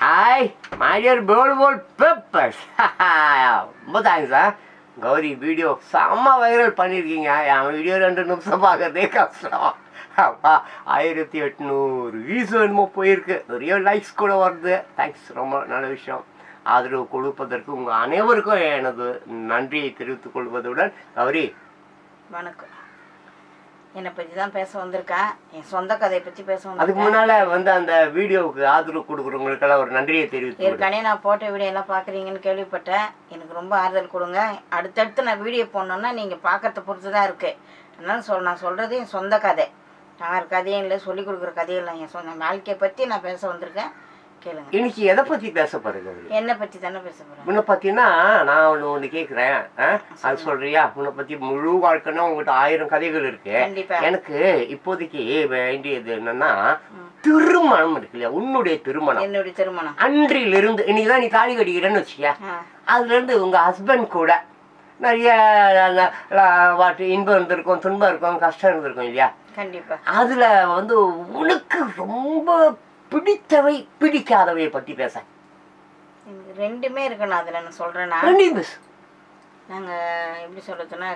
Hi my dear beautiful peppers. ரொம்ப thanks. Gowri video செம்ம viral பண்ணியிருக்கீங்க. என் வீடியோ 2 நிமிஷம் பார்க்கறதே கஷ்டம். அப்பா 1800 வியூஸ் என்னமோ போயிருக்கு. நிறைய லைக்ஸ் கூட வருது. தேங்க்ஸ், ரொம்ப நல்ல விஷயம். ஆதரவு கொடுப்பதற்கு உங்கள் அனைவருக்கும் எனது நன்றியை தெரிவித்துக் கொள்வதுடன் கௌரி வணக்கம். என்னை பற்றி தான் பேச வந்திருக்கேன். என் சொந்த கதையை பற்றி பேச வந்திருக்கேன். அதுக்கு முன்னால் அந்த வீடியோவுக்கு ஆதரவு கொடுக்குறவங்களுக்கெல்லாம் ஒரு நன்றியை தெரிவித்து ஏற்கனவே நான் போட்ட வீடியோ எல்லாம் பார்க்குறீங்கன்னு கேள்விப்பட்டேன். எனக்கு ரொம்ப ஆறுதல் கொடுங்க. அடுத்தடுத்து நான் வீடியோ போடணுன்னா நீங்கள் பார்க்கறத பொறுத்து தான் இருக்குது. அதனால நான் சொல்கிறது என் சொந்த கதை. யார் கதையும் இல்லை, சொல்லிக் கொடுக்குற கதையும் இல்லை. என் சொந்த வாழ்க்கையை பற்றி நான் பேச வந்திருக்கேன். கேளுங்க. இன்னைக்கு எதை பற்றி பேச போகிறேன்? என்னை பற்றி தானே பேச போகிறேன். உன்னை பற்றினா நான் ஒன்று கேட்குறேன். அது சொல்கிறியா? உன்னை பற்றி முழு வாழ்க்கைன்னா உங்கள்கிட்ட 1000 கதைகள் இருக்கு. எனக்கு இப்போதைக்கு வேண்டியது என்னன்னா திருமணம் இருக்கு இல்லையா, உன்னுடைய திருமணம். என்னுடைய திருமணம் அன்றிலிருந்து இன்னைக்கு தான் நீ தாலி கட்டிக்கிறேன்னு வச்சுக்க. அதுலேருந்து உங்கள் ஹஸ்பண்ட் கூட நிறைய இன்பம் இருந்திருக்கும், துன்பம் இருக்கும், கஷ்டம் இருந்திருக்கும் இல்லையா? கண்டிப்பா. அதில் உனக்கு ரொம்ப பிடித்தவை பிடிக்காதவை பற்றி பேச. ரெண்டுமே இருக்கணும். அதில் நான் சொல்கிறேன்னா நாங்கள் எப்படி சொல்கிறதுன்னா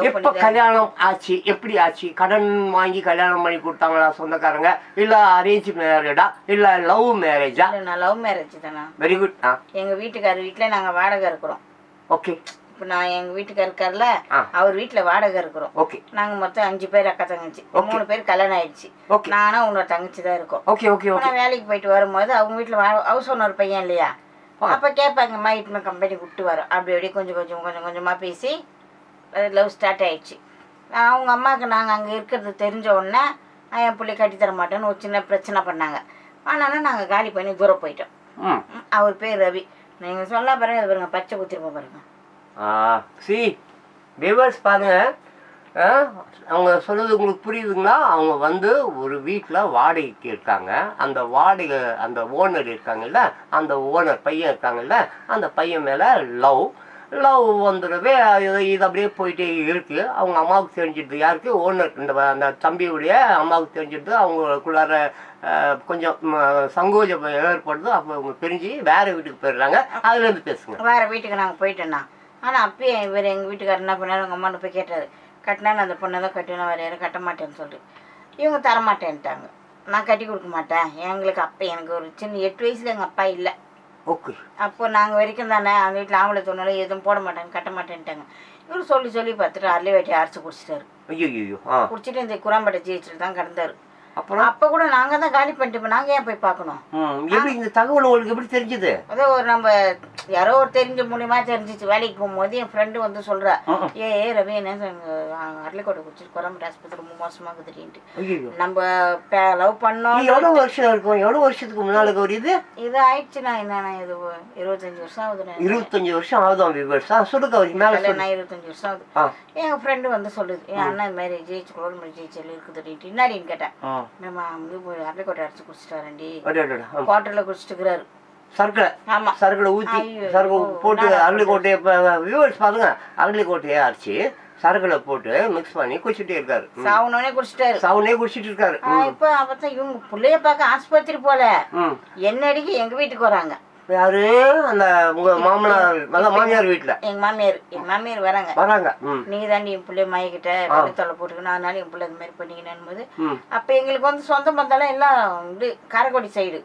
எப்போ கல்யாணம் ஆச்சு, எப்படி ஆச்சு? கடன் வாங்கி கல்யாணம் பண்ணி கொடுத்தாங்களா சொந்தக்காரங்க, இல்லை அரேஞ்ச் மேரேஜா, இல்லை லவ் மேரேஜா? நான் லவ் மேரேஜ் தானே. Very good. எங்கள் வீட்டுக்காரர் வீட்டில் நாங்கள் வாடகை இருக்கிறோம். ஓகே. இப்போ நான் எங்கள் வீட்டுக்காரர் இருக்கார்ல, அவர் வீட்டில் வாடகை இருக்கிறோம். ஓகே. நாங்கள் மொத்தம் 5 பேர் அக்கா தங்கச்சி. 3 பேர் கல்யாணம் ஆயிடுச்சு. நானும் உன்னோட தங்கச்சி தான் இருக்கோம். Okay okay. நான் வேலைக்கு போயிட்டு வரும்போது அவங்க வீட்டில் ஹவுஸ் ஓனர் பையன் இல்லையா, அப்போ கேட்பாங்கம்மா இட்டுமே கம்பெனி விட்டு வரும். அப்படி அப்படியே கொஞ்சம் கொஞ்சமாக பேசி லவ் ஸ்டார்ட் ஆயிடுச்சு. அவங்க அம்மாவுக்கு நாங்கள் அங்கே இருக்கிறது தெரிஞ்ச உடனே என் பிள்ளை கட்டித்தர மாட்டேன்னு ஒரு சின்ன பிரச்சனை பண்ணாங்க. ஆனாலும் நாங்கள் காலி பண்ணி தூரம் போயிட்டோம். அவர் பேர் ரவி. நீங்கள் சொல்ல பாருங்க, அது பாருங்க பச்சை குத்திருப்போம் பாருங்க. வியூவர்ஸ் பாருங்க, அவங்க சொல்றது உங்களுக்கு புரியுதுங்களா? அவங்க ஒரு வீட்டில் வாடகைக்கு இருக்காங்க. அந்த வாடகை அந்த ஓனர் இருக்காங்கல்ல, அந்த ஓனர் பையன் இருக்காங்கல்ல, அந்த பையன் மேலே லவ் வந்துடவே இது அப்படியே போயிட்டே இருக்கு. அவங்க அம்மாவுக்கு தெரிஞ்சிடுது. யாருக்கு? ஓனர் அந்த தம்பியுடைய அம்மாவுக்கு தெரிஞ்சிடுது. அவங்களுக்குள்ளார கொஞ்சம் சங்கோஜம் ஏற்படுது. அப்போ அவங்க பிரிஞ்சு வேற வீட்டுக்கு போயிடுறாங்க. அதுலேருந்து பேசுங்க. வேற வீட்டுக்கு நாங்கள் போயிட்டோன்னா, ஆனால் அப்பயே இவர் எங்கள் வீட்டுக்காரர் என்ன பண்ணாரு, எங்கள் அம்மாட்ட போய் கேட்டார். கட்டினா அந்த பொண்ணை தான் கட்டினா, வேறு யாரும் கட்ட மாட்டேன்னு சொல்லிட்டு இவங்க தரமாட்டேன்ட்டாங்க. நான் கட்டி கொடுக்க மாட்டேன். எங்களுக்கு அப்போ எனக்கு ஒரு சின்ன 8 வயசில் எங்கள் அப்பா இல்லை. ஓகே. அப்போ நாங்கள் வரைக்கும் தானே அந்த வீட்டில் ஆம்பளை தோணாலும் எதுவும் போட மாட்டேன்னு கட்ட மாட்டேன்ட்டாங்க. இவர் சொல்லி பார்த்துட்டு அரளி வேட்டி அரைச்சி குடிச்சிட்டாரு. ஐயோ. குடிச்சிட்டு இந்த குராம்பட்டை ஜெயிச்சுட்டு தான் கிடந்தாரு. அப்புறம் அப்போ கூட நாங்கள் தான் காலி பண்ணிட்டு நாங்கள் ஏன் போய் பார்க்கணும்? எப்படி இந்த தகவல் உங்களுக்கு எப்படி தெரிஞ்சது? அதோ ஒரு நம்ம யாரோ ஒரு தெரிஞ்ச மூலியமா தெரிஞ்சிச்சு. வேலைக்கு போகும்போது என் ஃப்ரெண்டு சொல்கிறா, ஏ ரவி என்ன அரளிக்கோட்டை குடிச்சிட்டு குரம்பட்டு ஆஸ்பத்திரி 3 மாசமாகுதுன்ட்டு. நம்ம லவ் பண்ணோம். எவ்வளோ வருஷம் இருக்கும்? எவ்வளோ வருஷத்துக்கு முன்னால கௌரி இது ஆயிடுச்சுண்ணா. என்னண்ணா இது 25 வருஷம் ஆகுதுண்ணா. 25 வருஷம் ஆகுதான் விவர்ஸ். சொல்லு கௌரி. மேலே 25 வருஷம் ஆகுது. என் ஃப்ரெண்டு சொல்லுது, என் அண்ணன் இது மாதிரி ஜெயிச்சு குளோல் ஜெயிச்சு இருக்குதுன்ட்டு. இன்னாடின்னு கேட்டேன். நம்ம அரளிக்கோட்டை அரைச்சி குடிச்சிட்டாரண்டி. குவார்டரில் குடிச்சிட்டுக்கிறாரு. சர்க்கரை ஊற்றி போட்டு அரளிக்கோட்டையை வியூவர்ஸ் பாருங்க, அரளிக்கோட்டையை அரைச்சி சர்க்கரை போட்டு மிக்ஸ் பண்ணி குடிச்சிட்டே இருக்காரு. சாவுனே குடிச்சிட்டு இருக்காரு. இப்போ அப்பதான் இவங்க பிள்ளைய பார்க்க ஆஸ்பத்திரி போல என்ன அடிக்க எங்க வீட்டுக்கு வராங்க. யாரு? அந்த உங்க மாமியார் வீட்டுல எங்க மாமியார் வராங்க. நீங்க தாண்டி என் பிள்ளைய மாயிக்கிட்ட தொலை போட்டுக்கணும், அதனால என் பிள்ளை இந்த மாதிரி பண்ணிக்கணும் போது அப்ப எங்களுக்கு சொந்தம் பந்தாலும் எல்லாம் காரைக்குடி சைடு.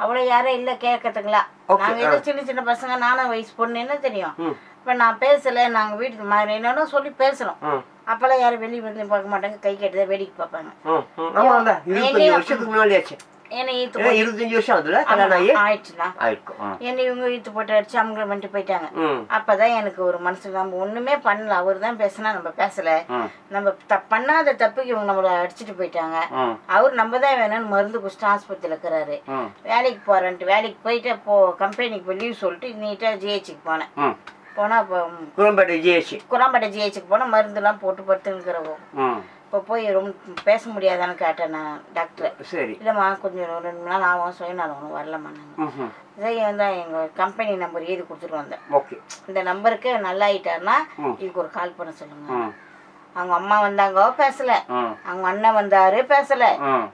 அவ்வளவு யாரும் இல்ல கேட்கறதுங்களா. நாங்க ஏதோ சின்ன பசங்க, நானும் வயசு பொண்ணு என்ன தெரியும். இப்ப நான் பேசல, நாங்க வீட்டுக்கு மாறி என்னன்னு சொல்லி பேசணும். அப்பெல்லாம் யாரும் வெளியே வந்து பார்க்க மாட்டாங்க, கை கட்டுதான் வேடிக்கை பார்ப்பாங்க. 25 வருஷம் ஆயிடுச்சுன்னா என்ன இவங்க இழுத்து போட்டு அடிச்சு அவங்க வந்துட்டு போயிட்டாங்க. அப்பதான் எனக்கு ஒரு மனசு, நம்ம ஒண்ணுமே பண்ணல, அவரு தான் பேசினா நம்ம பேசல, நம்ம பண்ணாத தப்புக்கு இவங்க நம்மள அடிச்சுட்டு போயிட்டாங்க. அவரு நம்ம தான் வேணும்னு மருந்து குடிச்சிட்டு ஆஸ்பத்திரியில இருக்கிறாரு. வேலைக்கு போறேன்ட்டு வேலைக்கு போயிட்டு கம்பெனிக்கு போய் லீவ் சொல்லிட்டு நீட்டா ஜிஹெச்சுக்கு போனேன். போனா குரம்பேட்டை ஜிஹெச்சுக்கு போனா மருந்து எல்லாம் போட்டு படுத்துக்கிறவோ. இப்போ போய் ரொம்ப பேச முடியாதான்னு கேட்டேன் நான் டாக்டரை. சரி. இல்லைம்மா கொஞ்சம் 2 நாள் ஆகும், சுயநாள் ஒன்றும் வரலம்மா. நாங்கள் இதை எங்கள் கம்பெனி நம்பர் எழுதி கொடுத்துட்டு வந்தேன். இந்த நம்பருக்கு நல்லா ஆயிட்டாருன்னா இதுக்கு ஒரு கால் பண்ண சொல்லுங்க. அவங்க அம்மா வந்தாங்க பேசல, அவங்க அண்ணன் வந்தாரு பேசல,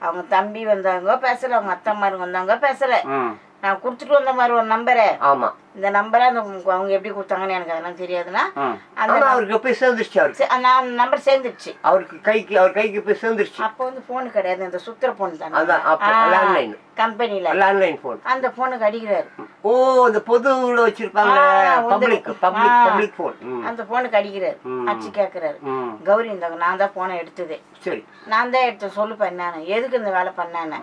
அவங்க தம்பி வந்தாங்க பேசல, அவங்க அத்தம்மாருங்க வந்தாங்க பேசல. நான் கொடுத்துட்டு வந்த மாதிரி ஒரு நம்பரு. ஆமா. இந்த நம்பரை அவங்க எப்படி கொடுத்தாங்கன்னு எனக்கு அதெல்லாம் தெரியாதுன்னா அந்த அவருக்கு போய் சேர்ந்துருச்சு. அவருக்கு நான் நம்பர் சேர்ந்துருச்சு. அவர் கைக்கு போய் சேர்ந்துருச்சு. அப்போ வந்து போன் கிடையாது, இந்த சுத்திர போன் தானே. அதான் அப்போ லேண்ட்லைன் கம்பெனில லேண்ட்லைன் போன். அந்த போனுக்கு அடிக்கிறாரு. ஓ, இந்த பொதுவுல வச்சிருப்பாங்க பப்ளிக் போன். அந்த போனுக்கு அடிக்கிறாரு, அடிச்சு கேட்கிறாரு. கௌரி இந்த நான் தான் போனை எடுத்தது. சரி, நான் தான் எடுத்து சொல்லுப்பா என்னன்னு, எதுக்கு இந்த வேலை பண்ணேன்னு.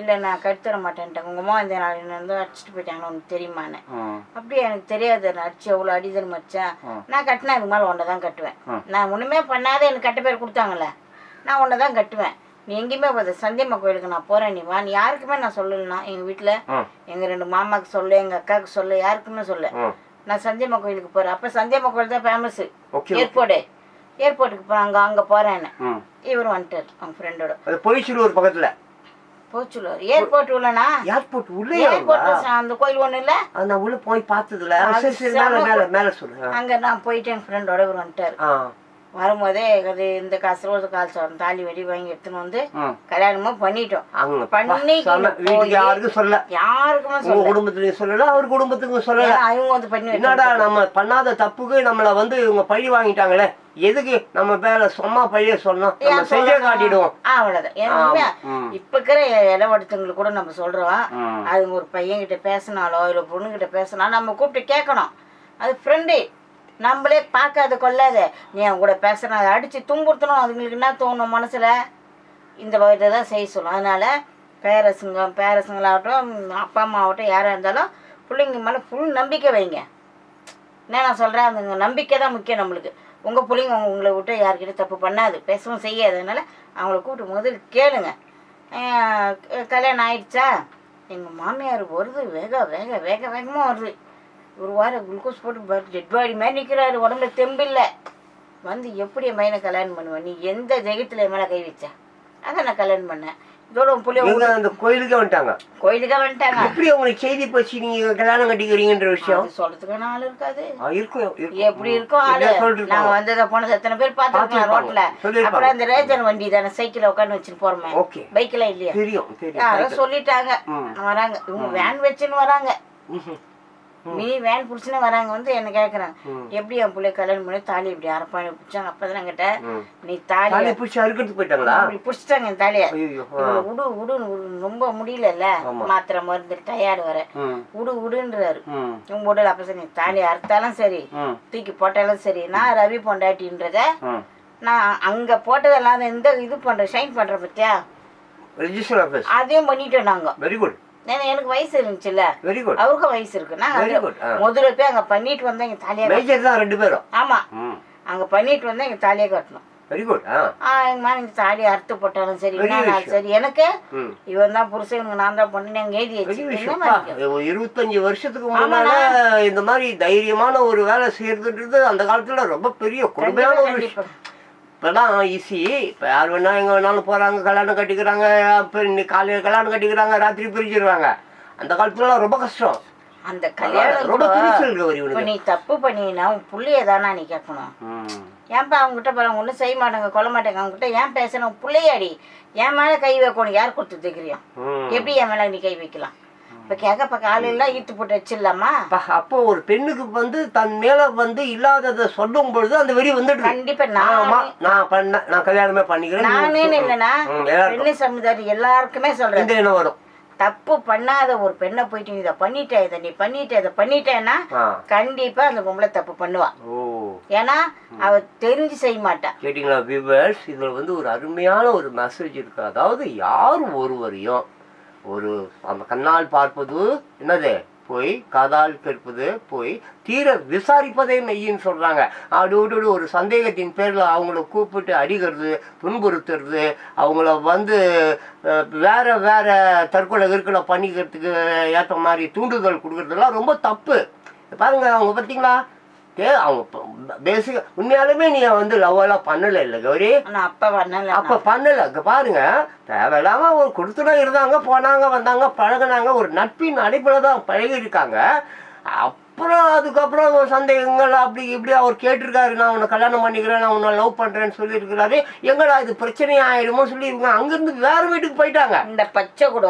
இல்லை நான் கடுத்துற மாட்டேன்ட்டேன், உங்க அம்மா இந்த நாள் வந்து அடிச்சுட்டு போயிட்டாங்கன்னு உனக்கு தெரியுமான்னு. அப்படியே எனக்கு தெரியாது, நான் அடிச்சு எவ்வளோ அடிதல் மச்சான், நான் கட்டினா இதுக்கு மேலே ஒன்றை தான் கட்டுவேன். நான் ஒன்றுமே பண்ணாத எனக்கு கட்ட பேர் கொடுத்தாங்கல்ல, நான் ஒன்றை தான் கட்டுவேன். நீ எங்கேயுமே போகுது, சந்தியம்மா கோயிலுக்கு நான் போகிறேன், நீ வா. நீ யாருக்குமே நான் சொல்லலைண்ணா, எங்கள் வீட்டில் எங்கள் 2 மாமாவுக்கு சொல்லு, எங்கள் அக்காவுக்கு சொல்லு, யாருக்குமே சொல்ல. நான் சந்தியம்மா கோயிலுக்கு போகிறேன். அப்போ சந்தியம்மா கோயில் தான் ஃபேமஸ்ஸு, ஏர்போர்ட்டுக்கு போகிறாங்க, அங்கே போகிறேன்னு. இவர் வந்துட்டார் அவங்க ஃப்ரெண்டோட. பொய்ச்சலூர் பக்கத்தில். போச்சுலூர் ஏர்போர்ட் உள்ளனா? ஏர்போர்ட் உள்ள அந்த கோயில் ஒண்ணு இல்ல, நான் உள்ள போய் பார்த்ததுல. மேல சொல்லு. அங்க நான் போயிட்டு என் ஃப்ரெண்டோட இவர் வந்துட்டாரு. வரும்போதே அது இந்த காசு ஒரு கால் சவரம் தாலி வெடி வாங்கி எடுத்துன்னு வந்து கல்யாணமும் பண்ணிட்டோம். யாருக்கும் சொல்ல, யாருக்குமே சொல்ல, குடும்பத்துலயும் சொல்லல, அவர் குடும்பத்துக்கும் சொல்லல. அவங்க வந்து பண்ணி என்னடா நம்ம பண்ணாத தப்புக்கு நம்மள வந்து இவங்க பழி வாங்கிட்டாங்களே, எதுக்கு நம்ம மேல சும்மா பழிய சொன்னோம், நம்ம செஞ்சே காட்டிடுவோம். அவ்வளவுதான். இப்ப இருக்கிற இடவடுத்தங்களுக்கு கூட நம்ம சொல்றோம், அது ஒரு பையன் கிட்ட பேசினாலோ இல்ல பொண்ணு கிட்ட பேசினாலும் நம்ம கூப்பிட்டு கேட்கணும். அது ஃப்ரெண்டு, நம்மளே பார்க்காத கொள்ளாத நீ அவங்க கூட பேசுனா அடிச்சு துன்புறுத்தணும். அதுங்களுக்கு என்ன தோணும் மனசுல, இந்த இதை தான் செய்ய சொல்லும். அதனால பேரசுங்களாகட்டும் அப்பா அம்மா ஆகட்டும் யாராக இருந்தாலும் பிள்ளைங்க மேலே ஃபுல் நம்பிக்கை வைங்க. என்ன நான் சொல்கிறேன், அந்த நம்பிக்கை தான் முக்கியம் நம்மளுக்கு. உங்கள் பிள்ளைங்க உங்களை விட்டு யார்கிட்ட தப்பு பண்ணாது, பேசவும் செய்யாது. அதனால் அவங்கள கூப்பிட்டு முதல்ல கேளுங்க, கல்யாணம் ஆயிடுச்சா, எங்கள் மாமியார் வருது, வேகமாக வருது, ஒரு வாரம் குளுக்கோஸ் போட்டு டெட் பாடி மாதிரி நிற்கிறாரு, உடம்புல தெம்பில்லை, வந்து எப்படி என் பையனை கல்யாணம் பண்ணுவேன், நீ எந்த ஜெகத்தில் என் மேலே கை வச்ச, அதை நான் கல்யாணம் பண்ணேன். இதோட பிள்ளைங்க அந்த கோயிலுக்கே வந்துட்டாங்க. எப்படி உங்களுக்கு செய்தி போச்சு நீங்க கல்யாணம் கட்டிக்கிறீங்கன்ற விஷயம் சொல்றதுக்கான ஆள் இருக்காது. எப்படி இருக்கும் ஆளு. நாங்க வந்ததை போனது எத்தனை பேர் பார்த்துருக்கோம் ரோட்ல. அப்புறம் அந்த ரேஜன் வண்டி தானே சைக்கிள் உட்காந்து வச்சுட்டு போறோமே, பைக்ல இல்லையா, யாரோ சொல்லிட்டாங்க வராங்க, இவங்க வேன் வச்சுன்னு வராங்க, மினி வேன் பிடிச்சுன்னு வராங்க. வந்து என்ன கேட்குறாங்க, எப்படி என் பிள்ளை கல்யாணம் பண்ணி தாலி இப்படி அரப்பாணி பிடிச்சாங்க. அப்பதான் கிட்ட நீ தாலி பிடிச்சி அறுக்கிறது போயிட்டாங்களா, அப்படி பிடிச்சிட்டாங்க என் தாலியை. உடு ரொம்ப முடியல, மாத்திரை மருந்து டயர்டு வர, உடுன்றாரு. உங்க உடல். அப்ப சரி நீ தாலி அறுத்தாலும் சரி தூக்கி போட்டாலும் சரி, நான் ரவி பொண்டாட்டின்றத நான் அங்க போட்டதெல்லாம் இந்த இது பண்றேன், ஷைன் பண்றேன் பத்தியா, அதையும் பண்ணிட்டோம் நாங்க. Very good. எனக்கு வயசு இருந்துச்சுல்ல, அவருக்கும் வயசு இருக்கு. முதல்ல போய் அங்க பண்ணிட்டு வந்தா எங்க தாலியா 2 பேரும். ஆமா, அங்க பண்ணிட்டு வந்தா எங்க தாலியா கட்டணும். Very good. எங்க தாலி அறுத்து போட்டாலும் சரி, சரி எனக்கு இவன் தான் புருஷன், நான் தான் பண்ணி அங்க எழுதி வச்சு. 25 வருஷத்துக்கு முன்னால இந்த மாதிரி தைரியமான ஒரு வேலை செய்யறதுன்றது அந்த காலத்துல ரொம்ப பெரிய கொடுமையான ஒரு விஷயம். இப்போதான் ஈஸி. இப்போ யார் வேணா எங்கே வேணாலும் போகிறாங்க, கல்யாணம் கட்டிக்கிறாங்க, இப்போ இன்னைக்கு காலையில் கல்யாணம் கட்டிக்கிறாங்க, ராத்திரி பிரிச்சிடுறாங்க. அந்த காலத்துலலாம் ரொம்ப கஷ்டம். அந்த கல்யாணம் ரொம்ப துணிச்சல். நீ தப்பு பண்ணினா உன் பிள்ளைய தானா நீ கேட்கணும். ஏன்ப்பா அவங்ககிட்ட பாருங்க ஒன்றும் செய்ய மாட்டாங்க, கொல்ல மாட்டாங்க, அவங்ககிட்ட ஏன் பேசணும், பிள்ளையாடி என் மேலே கை வைக்கணும், யார் கொடுத்து தெரியும், எப்படி என் மேலே நீ கை வைக்கலாம். இப்போ கேட்கப்ப காலையெல்லாம் ஈட்டு போட்டு வச்சிடலாமா? அப்போ ஒரு பெண்ணுக்கு வந்து தன் மேல வந்து இல்லாததை சொல்லும் பொழுது அந்த வெறி வந்துட்டு கண்டிப்பா. நான் கல்யாணமே பண்ணிக்கிறேன் நானே இல்லைன்னா பெண்ணு சமுதாயம் எல்லாருக்குமே சொல்றேன், என்ன வரும். தப்பு பண்ணாத ஒரு பெண்ணை போயிட்டு நீ இதை பண்ணிட்ட, இதை நீ பண்ணிட்ட, இதை பண்ணிட்டேன்னா கண்டிப்பா அந்த பொம்பளை தப்பு பண்ணுவா. ஏன்னா அவ தெரிஞ்சு செய்ய மாட்டா. கேட்டீங்களா வியூவர்ஸ், இதுல வந்து ஒரு அருமையான ஒரு மெசேஜ் இருக்கு. அதாவது யாரும் ஒருவரையும் ஒரு அந்த கண்ணால் பார்ப்பது என்னது போய், காதால் கேட்பது போய், தீர விசாரிப்பதே மெய்யின்னு சொல்றாங்க. அப்படி ஒரு சந்தேகத்தின் பேர்ல அவங்கள கூப்பிட்டு அடிக்கிறது, துன்புறுத்துறது, அவங்கள வந்து வேற தற்கொலை கிற்கொலை பண்ணிக்கிறதுக்கு ஏற்ற மாதிரி தூண்டுதல் கொடுக்கறதுலாம் ரொம்ப தப்பு. பாருங்க அவங்க பார்த்தீங்களா, அவங்க பேசிக்க உண்மையாலுமே நீ வந்து லவ் எல்லாம் பண்ணல இல்ல கௌரி, அப்ப பண்ணல. பாருங்க தேவையில்லாம ஒரு கொடுத்துதான் இருந்தாங்க, போனாங்க வந்தாங்க பழகினாங்க, ஒரு நட்பின் அடிப்படையில் தான் பழகி இருக்காங்க. அப்புறம் அதுக்கப்புறம் சந்தேகங்கள் அப்படி இப்படி அவர் கேட்டிருக்காரு, நான் உன்னை கல்யாணம் பண்ணிக்கிறேன், நான் உன்னை லவ் பண்ணுறேன்னு சொல்லியிருக்கிறாரு. எங்கடா இது பிரச்சனையா ஆயிடுமோ சொல்லி இவங்க அங்கேருந்து வேற வீட்டுக்கு போயிட்டாங்க. இந்த பச்சை கூட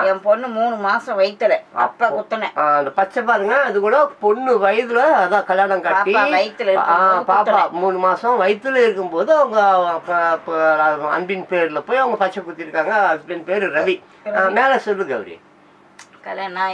என் பொண்ணு 3 மாசம் வயித்துல அப்ப குத்துனேன். அந்த பச்சை பாருங்க, அது கூட பொண்ணு வயதுல அதான் கல்யாணம் கட்டி பாப்பா 3 மாசம் வயிற்றுல இருக்கும்போது அவங்க அன்பின் பேர்ல போய் அவங்க பச்சை குத்திருக்காங்க. ஹஸ்பண்ட் பேரு ரவி. மேல சொல்லுங்க அவரு.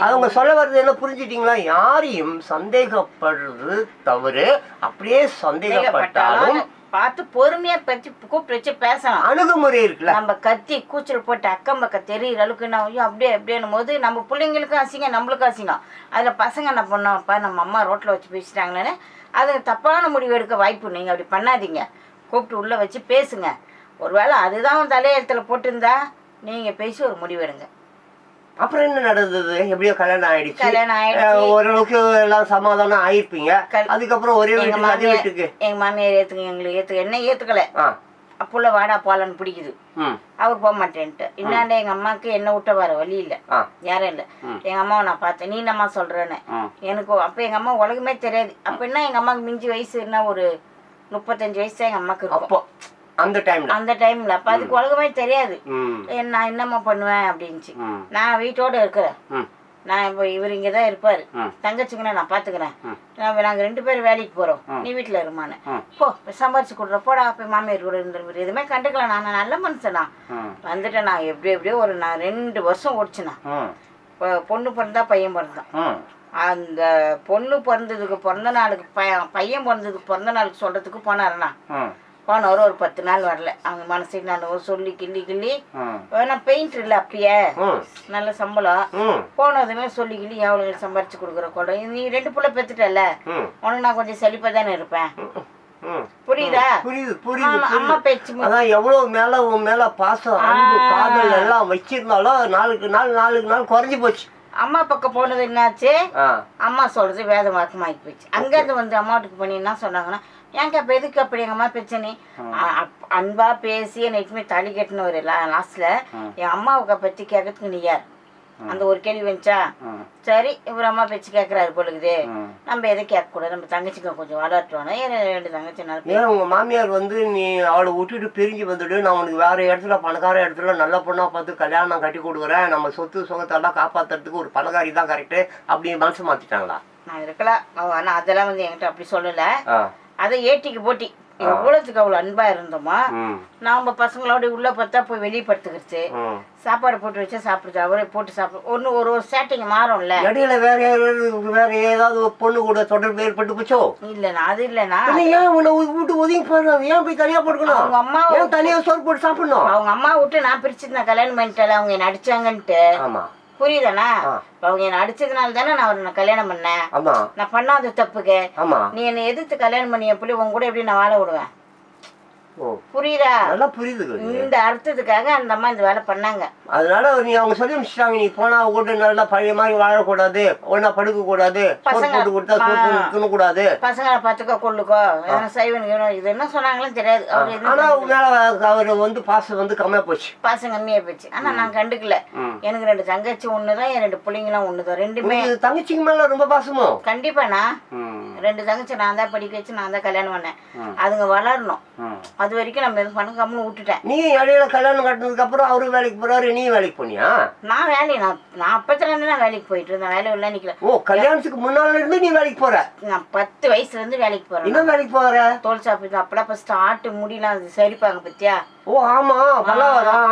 அவங்க சொல்ல வர்றது என்ன புரிஞ்சுட்டீங்களா? யாரையும் சந்தேகப்படுறது தவறு. அப்படியே சந்தேகப்பட்டாலும் பார்த்து பொறுமையா கூப்பிட்டு வச்சு பேசலாம். அணுகுமுறை இருக்குல்ல. நம்ம கத்தி கூச்சல் போட்டு அக்கம் பக்கம் தெரியுற அளவுக்கு நான் அப்படியே அப்படியே போது நம்ம பிள்ளைங்களுக்கும் அசிங்கம், நம்மளுக்கும் அசிங்கம். அதுல பசங்க என்ன பண்ணோம்ப்பா, நம்ம அம்மா ரோட்ல வச்சு பேசிட்டாங்களேன்னு அது தப்பான முடிவு எடுக்க வாய்ப்பு. நீங்க அப்படி பண்ணாதீங்க, கூப்பிட்டு உள்ள வச்சு பேசுங்க. ஒருவேளை அதுதான் தலையெழுத்துல போட்டிருந்தா நீங்க பேசி ஒரு முடிவு எடுங்க. அப்புறம் என்ன நடந்தது? எப்படியோ கல்யாணம் ஆயிடுச்சு. ஓரளவுக்கு எல்லாம் சமாதானம் ஆயிருப்பீங்க. அதுக்கப்புறம் ஒரே வீட்டுக்கு எங்க மாமியார் எங்களுக்கு என்ன ஏத்துக்கல. புள்ள வாடா போலான்னு பிடிக்குது, அவர் போக மாட்டேன்ட்டு. இன்னாண்ட எங்க அம்மாவுக்கு என்ன விட்ட வர வழி இல்ல, யாரும் இல்ல. எங்க அம்மாவை நான் பார்த்தேன், நீ என்னம்மா சொல்றேன்னு. எனக்கு அப்ப எங்க அம்மா உலகமே தெரியாது. அப்ப என்ன எங்க அம்மாவுக்கு மிஞ்சி வயசு என்ன ஒரு 35 வயசு தான் எங்க அம்மாவுக்கு இருக்கும் அந்த டைம்ல. அப்ப அதுக்கு உலகமே தெரியாது. நான் என்னம்மா பண்ணுவேன் அப்படின்ச்சு. நான் வீட்டோட இருக்கிறேன். நான் இப்போ இவர் இங்கதான் இருப்பாரு. தங்கச்சிங்கன்னா நான் பாத்துக்கிறேன். நாங்க 2 பேரும் வேலைக்கு போறோம், நீ வீட்டுல இருமான்னு. போ சம்பாரிச்சு கொடுற போடா. அப்ப மாமியார் கூட இருந்துரு, எதுவுமே கண்டுக்கலாம். நான் நல்ல மனுஷனா வந்துட்டேன். நான் எப்படியோ ஒரு 2 வருஷம் ஓடிச்சுனா. பொண்ணு பிறந்தா பையன் பிறந்தான். அந்த பொண்ணு பிறந்ததுக்கு பிறந்த நாளுக்கு பையன் பிறந்ததுக்கு பிறந்த நாளுக்கு சொல்றதுக்கு போனாருண்ணா. போனவர் ஒரு 10 நாள் வரல. அவங்க மனசுக்கு நான் சொல்லி கிள்ளி வேணா பெயிண்டர் இல்லை அப்பயே நல்ல சம்பளம். போனதுமே சொல்லி கிள்ளி எவ்வளவு சம்பாரிச்சு கொடுக்குற கூட நீ 2 புள்ள பெத்துட்டல, உனக்கு நான் கொஞ்சம் செழிப்பா தானே இருப்பேன். புரியுதா? அம்மா பேச்சு எவ்வளவு மேல பாசம் அன்பு காதல் எல்லாம் வச்சிருந்தாலும் நாளுக்கு நாள் குறைஞ்சு போச்சு. அம்மா பக்கம் போனது என்னாச்சு, அம்மா சொல்றது வேத வாக்கமாகி போச்சு. அங்கேருந்து வந்து அம்மா வீட்டுக்கு பண்ணி என்ன சொன்னாங்கன்னா, ஏங்க அப்ப எதுக்கு அப்படி எங்க அம்மா பிரச்சனை அன்பா பேசி நைட்டுமே தாலி கட்டின ஒரு லாஸ்ட்ல என் அம்மாவுக்கு பத்தி கேட்கறதுக்கு நீ யார்? அந்த ஒரு கேள்வி வந்துச்சா. சரி இவர் அம்மா பேச்சு கேட்கறாரு பொழுது, நம்ம எதை கேட்க கூடாது, நம்ம தங்கச்சிக்கு கொஞ்சம் வளர்த்துவானே. 2 தங்கச்சி. உங்க மாமியார் வந்து நீ அவளை விட்டுட்டு பிரிஞ்சு வந்துட்டு நான் உனக்கு வேற இடத்துல பணக்கார இடத்துல நல்ல பொண்ணா பார்த்து கல்யாணம் கட்டி கொடுக்குறேன், நம்ம சொத்து சுகத்தெல்லாம் காப்பாத்துறதுக்கு ஒரு பணக்காரி தான் கரெக்டு அப்படின்னு மனசு மாத்திட்டாங்களா? நான் இருக்கலாம். ஆனா அதெல்லாம் வந்து என்கிட்ட அப்படி சொல்லல. அதை ஏட்டிக்கு போட்டி எவ்வளவுக்கு அவ்வளவு அன்பா இருந்தோமா. நாம பசங்களோட உள்ள பார்த்தா போய் வெளியே படுத்துக்கிடுச்சு. சாப்பாடு போட்டு வச்சா சாப்பிடுச்சு, அவரே போட்டு சாப்பிடு. ஒரு சேட்டிங் மாறும்ல. இடையில வேற ஏதாவது பொண்ணு கூட தொடர்பு ஏற்பட்டு போச்சோ? இல்லண்ணா அது இல்லண்ணா. ஏன் வீட்டு ஒதுங்கி போடுறாங்க? ஏன் போய் தனியா போட்டுக்கணும்? அவங்க அம்மா தனியா சோறு போட்டு சாப்பிடணும். அவங்க அம்மா விட்டு நான் பிரிச்சுருந்தேன், கல்யாணம் பண்ணிட்டால அவங்க என்ன அடிச்சாங்கன்ட்டு. புரியுதாண்ணா? அவங்க என்ன அடிச்சதுனால தானே நான் அவரை கல்யாணம் பண்ணேன். நான் பண்ணாத தப்புக்கு நீ என்னை எதிர்த்து கல்யாணம் பண்ணி எப்படி உங்க கூட எப்படி நான் வாழ விடுவேன்? புரியுதா? நல்லா புரியுது. இந்த அர்த்தத்துக்காக அந்த அம்மா இந்த வேலை பண்ணாங்க. அதனால நீ அவங்க சொல்லி முடிச்சிட்டாங்க, நீ போனா கூட நல்லா பழைய மாதிரி வாழக்கூடாது, ஒன்னா படுக்க கூடாது, கூடாது, பசங்களை பாத்துக்கோ கொள்ளுக்கோ சைவன் இது என்ன சொன்னாங்களும் தெரியாது. ஆனா அவரு வந்து பாசம் வந்து கம்மியா போச்சு, பாசம் கம்மியா போச்சு. ஆனா நான் கண்டுக்கல. எனக்கு 2 தங்கச்சி ஒண்ணுதான், என் 2 பிள்ளைங்களும் ஒண்ணுதான். 2மே தங்கச்சிக்கு மேல ரொம்ப பாசமோ? கண்டிப்பாண்ணா. 2 தங்கச்சி நான் தான் படிக்க வச்சு நான் தான் கல்யாணம் பண்ணேன். அதுங்க வளரணும், அது வரைக்கும் நம்ம எதுவும் பண்ண கம்முன்னு விட்டுட்டேன். நீ இடையில கல்யாணம் கட்டினதுக்கு அப்புறம் அவரு வேலைக்கு போறாரு, நீ வேலைக்கு போனியா? நான் நான் அப்பத்துல இருந்து நான் வேலைக்கு போயிட்டு இருந்தேன். வேலை உள்ள நிக்கல. ஓ, கல்யாணத்துக்கு முன்னால இருந்து நீ வேலைக்கு போற? நான் 10 வயசுல இருந்து வேலைக்கு போறேன். என்ன வேலைக்கு போற? தோல் சாப்பிட்டு அப்பெல்லாம் ஃபர்ஸ்ட் ஆட்டு முடியலாம் சரிப்பாங்க பத்தியா? ஓ ஆமா,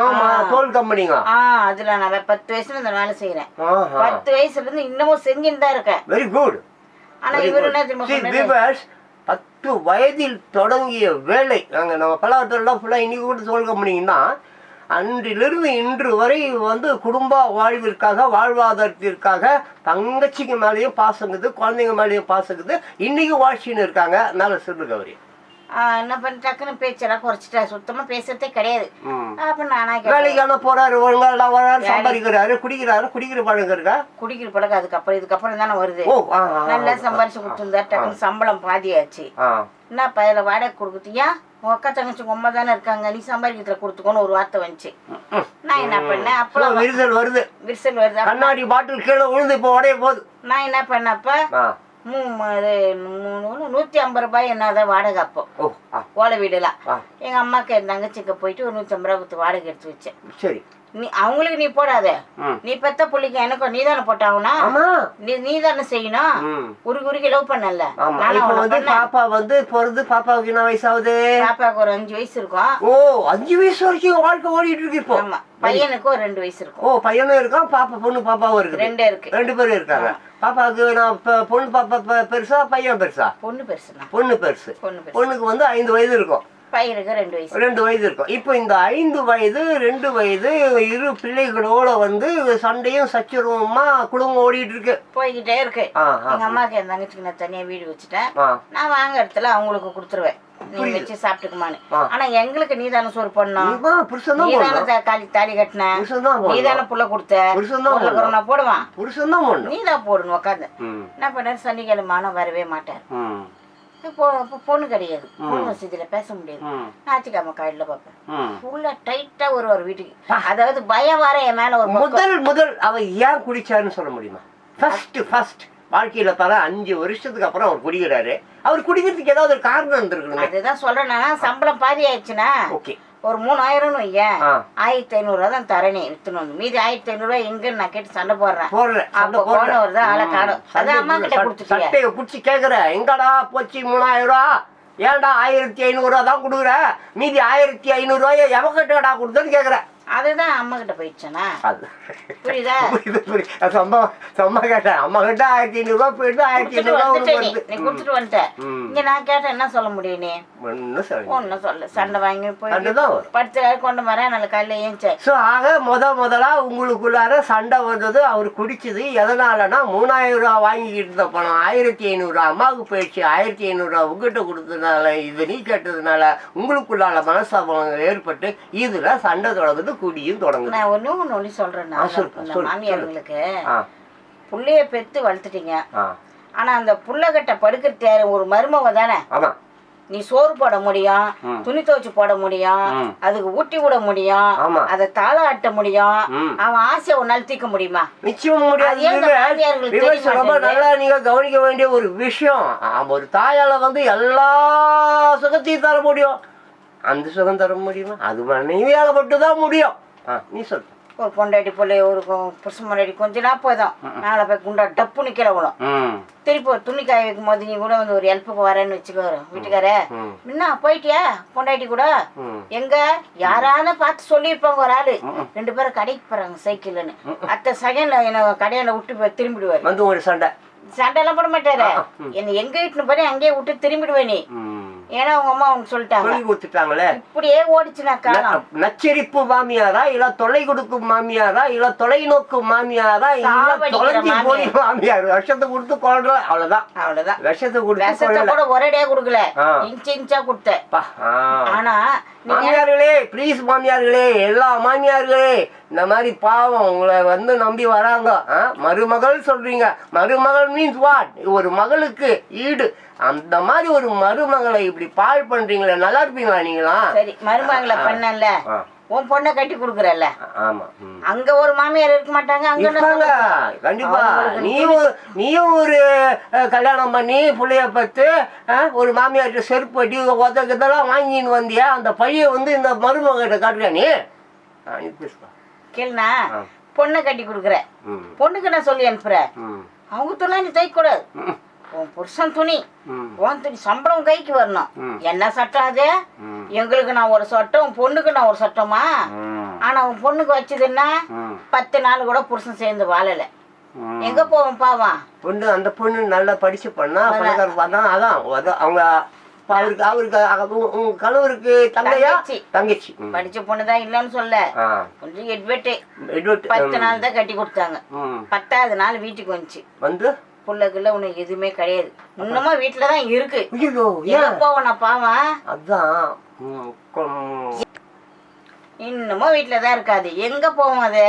ஆமா, தோல் கம்பெனிங்க. அதுல நான் 10 வயசுல இந்த வேலை செய்யறேன். 10 வயசுல இருந்து இன்னமும் செஞ்சுட்டு தான் இருக்கேன். Very good. ஆனா இவரு என்ன தெரியுமா, 10 வயதில் தொடங்கிய வேலை. நாங்கள் நம்ம பல்லாவரத்துலாம் ஃபுல்லாக இன்றைக்கி கூட தோல் கம்பெனிங்கன்னா அன்றிலிருந்து இன்று வரை வந்து குடும்ப வாழ்வாதாரத்திற்காக தங்கச்சிக்கு மேலேயும் பாசங்குது, குழந்தைங்க மேலேயும் பாசங்குது, இன்னைக்கு வாழ்ச்சின்னு இருக்காங்க. மேலே சொல்லுங்க அவரு என்ன பண்ண டக்குன்னு பேச்செல்லாம் குறைச்சிட்டா, சுத்தமா பேசுறதே கிடையாது. அப்ப நானா வேலைக்கான போறாரு, ஒழுங்கா வராரு, சம்பாதிக்கிறாரு, குடிக்கிற பழக்கம் இருக்கா? குடிக்கிற பழக்கம் இதுக்கப்புறம் தானே வருது. நல்லா சம்பாரிச்சு கொடுத்துருந்தா டக்குன்னு சம்பளம் பாதியாச்சு. என்ன பையில வாடகை கொடுக்குத்தியா, உங்க அக்கா தங்கச்சி உங்க அம்மா தானே இருக்காங்க, நீ சம்பாதிக்கிறதுல கொடுத்துக்கோன்னு ஒரு வார்த்தை வந்துச்சு. நான் என்ன பண்ணேன், அப்பெல்லாம் விரிசல் வருது, கண்ணாடி பாட்டில் கீழே விழுந்து இப்போ உடைய போகுது. நான் என்ன பண்ணப்ப 150 என்னதான் வாடகை அப்போ. ஓ ஓலை வீடுலாம். எங்கள் அம்மாவுக்கு என் தங்கச்சிக்கு போயிட்டு ஒரு 150 கொடுத்து வாடகை எடுத்து வச்சேன். சரி. அவங்களுக்கு நீ போடாத, நீ பெத்த புள்ளிக்கு எனக்கும் நீ தானே போட்டாங்கன்னா நீ தானே செய்யணும். உருகி லவ் பண்ணல. பாப்பா வந்து பிறந்து பாப்பாவுக்கு என்ன வயசு ஆகுது? பாப்பாவுக்கு ஒரு 5 வயசு இருக்கும். ஓ 5 வயசு வரைக்கும் வாழ்க்கை ஓடிட்டு இருக்கு இப்போ. ஆமா, பையனுக்கு ஒரு 2 வயசு இருக்கும். ஓ பையனும் இருக்கான், பாப்பாவும் இருக்கு. 2 இருக்கு. 2 பேரும் இருக்காங்க. பாப்பாவுக்கு நான் பொண்ணு பாப்பா பெருசா பையன் பெருசா? பொண்ணு பெருசு. பொண்ணு பெருசு. பொண்ணுக்கு வந்து 5 வயது இருக்கும். பையனுக்கு 2 வயசு. 2 வயது இருக்கும். இப்போ இந்த 5 வயது 2 வயது இரு பிள்ளைகளோட வந்து சண்டையும் சச்சரவுமா குடும்பம் ஓடிட்டு இருக்கு, போய்கிட்டே இருக்கு. எங்க அம்மாவுக்கு என் தங்கச்சிக்கு நான் தனியா வீடு வச்சுட்டேன். நான் வாங்க இடத்துல அவங்களுக்கு கொடுத்துருவேன், நீ வச்சு சாப்பிட்டுக்குமான்னு. ஆனா எங்களுக்கு நீதானே சோறு பண்ணணும், நீதானே தாலி கட்டின, நீதானே புள்ள கொடுத்த, போடுவான் நீதான் போடணும். உட்காந்து என்ன பண்ண சனிக்கிழமை ஆனா வரவே மாட்டேன். பொண்ணு கிடையாது, பொண்ணு வசதியில பேச முடியாது. ஞாயிற்றுக்கிழமை காலையில பார்ப்பேன் ஃபுல்லா டைட்டா ஒரு வீட்டுக்கு. அதாவது பயம் வர என் மேல ஒரு முதல் அவ ஏன் குடிச்சாருன்னு சொல்ல முடியுமா? ஃபர்ஸ்ட் வாழ்க்கையில தர 5 வருஷத்துக்கு அப்புறம் அவர் குடிக்கிறாரு. அவர் குடிக்கிறதுக்கு ஏதாவது ஒரு காரணம் இருந்திருக்கணும். அதுதான் சொல்றேன், சம்பளம் பாதி ஆயிடுச்சுன்னா ஒரு 3000 வையேன், 1500 தான் தரணி வித்துணும். மீதி 1500 எங்கன்னு நான் கேட்டு சண்டை போடுறேன். அப்ப போனவர் தான் ஆளை காணும். அதான் அம்மா கிட்ட கொடுத்துட்டு சட்டையை பிடிச்சி கேக்குறேன், எங்கடா போச்சு 3000? ஏன்டா 1500 தான் கொடுக்குற, மீதி 1500 எவக்கிட்டடா கொடுத்தேன்னு கேக்குறேன். அதுதான் அம்மா கிட்ட போயிடுச்சேனா? புரியுதா? அம்மா கேட்டேன், அம்மா கிட்ட 1500 போயிட்டு 1500 நீ கொடுத்துட்டு வந்துட்டேன். இங்க நான் கேட்டேன், என்ன சொல்ல முடியும்? நீ ஒன்னும் சொல்ல, சண்டை வாங்கி போய் படுத்து கொண்டு வரேன். நல்ல காலையில ஏஞ்சேன். ஸோ ஆக முதலா உங்களுக்குள்ளார சண்டை வந்தது. அவர் குடிச்சது எதனாலனா 3000 வாங்கிக்கிட்டு இருந்த பணம் 1500 அம்மாவுக்கு போயிடுச்சு. 1500 உங்ககிட்ட கொடுத்ததுனால, இது நீ கேட்டதுனால உங்களுக்குள்ளால மனஸ்தாபங்கள் ஏற்பட்டு இதுல சண்டை தொடங்குது, குடியும் தொடங்குது. நான் ஒண்ணு சொல்றேன், மாமியார்களுக்கு புள்ளைய பெத்து வளர்த்துட்டீங்க. ஆனா அந்த புள்ளகிட்ட படுக்கிறது யாரு? ஒரு மருமக தானே. நீ சோறு போட முடியும், துணி துவைச்சு போட முடியும், அதுக்கு ஊட்டி விட முடியும், அதை தாள ஆட்ட முடியும். அவன் ஆசையை ஒரு நாள் தீர்க்க முடியுமா? நிச்சயம் முடியாது. நல்லா நீங்க கவனிக்க வேண்டிய ஒரு விஷயம், ஒரு தாயால வந்து எல்லா சுகத்தையும் தர முடியும். அந்த சுகம் தர முடியுமா? அது மனைவியால மட்டும்தான் முடியும். நீ சொல். ஒரு பொண்டாட்டி போல ஒரு புருஷன் பொண்டாட்டி கொஞ்ச நாள் போதும், மேலே போய் குண்டா டப்புன்னு கீழே விடும். திருப்பி ஒரு துணி காய வைக்கும் போது நீ கூட வந்து ஒரு ஹெல்ப்புக்கு வரேன்னு வச்சுக்கோ வீட்டுக்கார, என்ன போயிட்டியா பொண்டாட்டி கூட? எங்க யாரான பார்த்து சொல்லியிருப்பாங்க ஒரு ஆளு, 2 பேரும் கடைக்கு போறாங்க சைக்கிள்னு. அத்த செகண்ட்ல என்ன கடையில விட்டு திரும்பிடுவாரு. வந்து ஒரு சண்டை எல்லாம் போட மாட்டாரு. என்ன எங்க வீட்டுன்னு போய் அங்கேயே விட்டு திரும்பிடுவேன் நீ. ஏன்னா அவங்க அம்மா அவங்க சொல்லிட்டாங்களே. இப்படியே ஓடிச்சுனா காலம். நச்சரிப்பு மாமியாரா, இல்ல தொலை கொடுக்கும் மாமியாரா, இல்ல தொலைநோக்கு மாமியாரா, இல்ல தொலைஞ்சி போய் மாமியார்? விஷத்தை கொடுத்து கொள்ற, அவ்வளவுதான். விஷத்தை கூட ஒரேடியா கொடுக்கல, இன்ச்சா கொடுத்தேன். ஆனா மாமியார்களே, ப்ளீஸ் மாமியார்களே, எல்லா மாமியார்களே, இந்த மாதிரி பாவம் உங்களை வந்து நம்பி வராங்க. மருமகள் சொல்றீங்க, மருமகள் மீன்ஸ் வாட்? ஒரு மகளுக்கு ஈடு. அந்த மாதிரி ஒரு மருமகளை இப்படி பாழ் பண்றீங்களே, நல்லா இருப்பீங்களா நீங்களா? சரி, மருமகளை பண்ணல, உன் பொண்ணை கட்டி கொடுக்குறல்ல. ஆமா, அங்க ஒரு மாமியார் இருக்க மாட்டாங்க, அங்க கண்டிப்பா. நீயும் ஒரு கல்யாணம் பண்ணி புள்ளைய பத்து ஒரு மாமியார்கிட்ட செருப்பு பட்டி உதக்கதெல்லாம் வாங்கின்னு வந்தியா, அந்த பைய வந்து இந்த மருமகிட்ட காட்டுறியா நீ? கேளுண்ணா, பொண்ணை கட்டி கொடுக்குற, பொண்ணுக்கு நான் சொல்லி அனுப்புறேன், அவங்க துணை நீ தைக்க கூடாது. உன் புருஷன் துணி, உன் துணி சம்பளம் கைக்கு வரணும். என்ன சட்டம் அது? எங்களுக்கு நான் ஒரு சட்டம், உன் பொண்ணுக்கு நான் ஒரு சட்டமா? ஆனா உன் பொண்ணுக்கு வச்சதுன்னா 10 நாள் கூட புருஷன் சேர்ந்து வாழல, எங்க போவோம் பாவம்? பொண்ணு அந்த பொண்ணு நல்லா படிச்சு பண்ணா அதான் அவங்க அவருக்கு கணவருக்கு தங்கச்சி படிச்ச பொண்ணுதான் இல்லன்னு சொல்ல, கொஞ்சம் 10 நாள் தான் கட்டி கொடுத்தாங்க. 10ஆவது நாள் வீட்டுக்கு வந்துச்சு. புள்ளக்குள்ள உனக்கு எதுவுமே கிடையாது, இன்னுமா வீட்டுலதான் இருக்கு. போவனா பாவம்? அதான் இன்னமும் வீட்டுலதான் இருக்காது, எங்க போவோம்? அது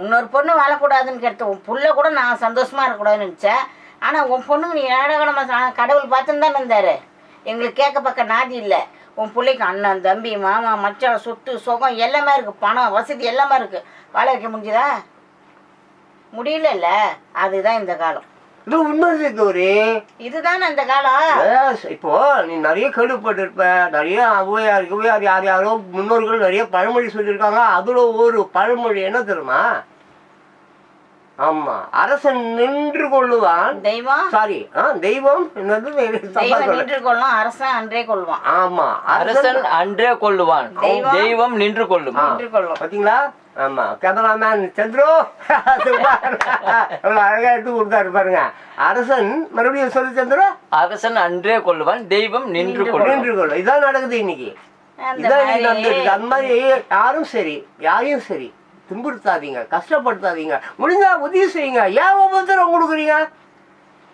இன்னொரு பொண்ணு வாழக்கூடாதுன்னு கேட்ட, உன் புள்ள கூட நான் சந்தோஷமா இருக்கக்கூடாதுன்னு நினைச்சேன். ஆனா உன் பொண்ணுக்கு நீ ஏழகடமா கடவுள் பார்த்துன்னு தான் இருந்தாரு. எங்களுக்கு கேட்க பக்க நாதி இல்லை. உன் பிள்ளைக்கு அண்ணன் தம்பி மாமா மச்சான் சொத்து சுகம் எல்லாமே இருக்கு, பணம் வசதி எல்லாமே இருக்கு. வாழ வைக்க முடிஞ்சுதா? முடியல. அதுதான் இந்த காலம். இது உண்மை கௌரி. இதுதானே அந்த காலம். இப்போ நீ நிறைய கேள்விப்பட்டிருப்ப, நிறைய ஔவையார் யார் யாரோ முன்னோர்கள் நிறைய பழமொழி சொல்லியிருக்காங்க. அதுல ஒரு பழமொழி என்ன தெரியுமா? ஆமா, அரசன் நின்று கொள்ளுவான் தெய்வம். சாரி தெய்வம் என்னது நின்று கொள்ளும், அரசன் அன்றே கொள்வான். ஆமா, அரசன் அன்றே கொள்ளுவான், தெய்வம் நின்று கொள்ளும். பாத்தீங்களா? ஆமா, கேமராமேன் சந்திரு எவ்வளவு அழகா எடுத்து கொடுத்தாரு பாருங்க. அரசன் மறுபடியும் சொல்லி சந்திரு. அரசன் அன்றே கொள்ளுவான், தெய்வம் நின்று கொள்ளும். இதான் நடக்குது இன்னைக்கு. இதான் நடந்துருக்கு. அந்த மாதிரி யாரும் சரி, யாரையும் சரி துன்புறுத்தாதீங்க, கஷ்டப்படுத்தாதீங்க. முடிஞ்சா உதவி செய்யுங்க. ஏன் ஒவ்வொருத்தரும் கொடுக்குறீங்க?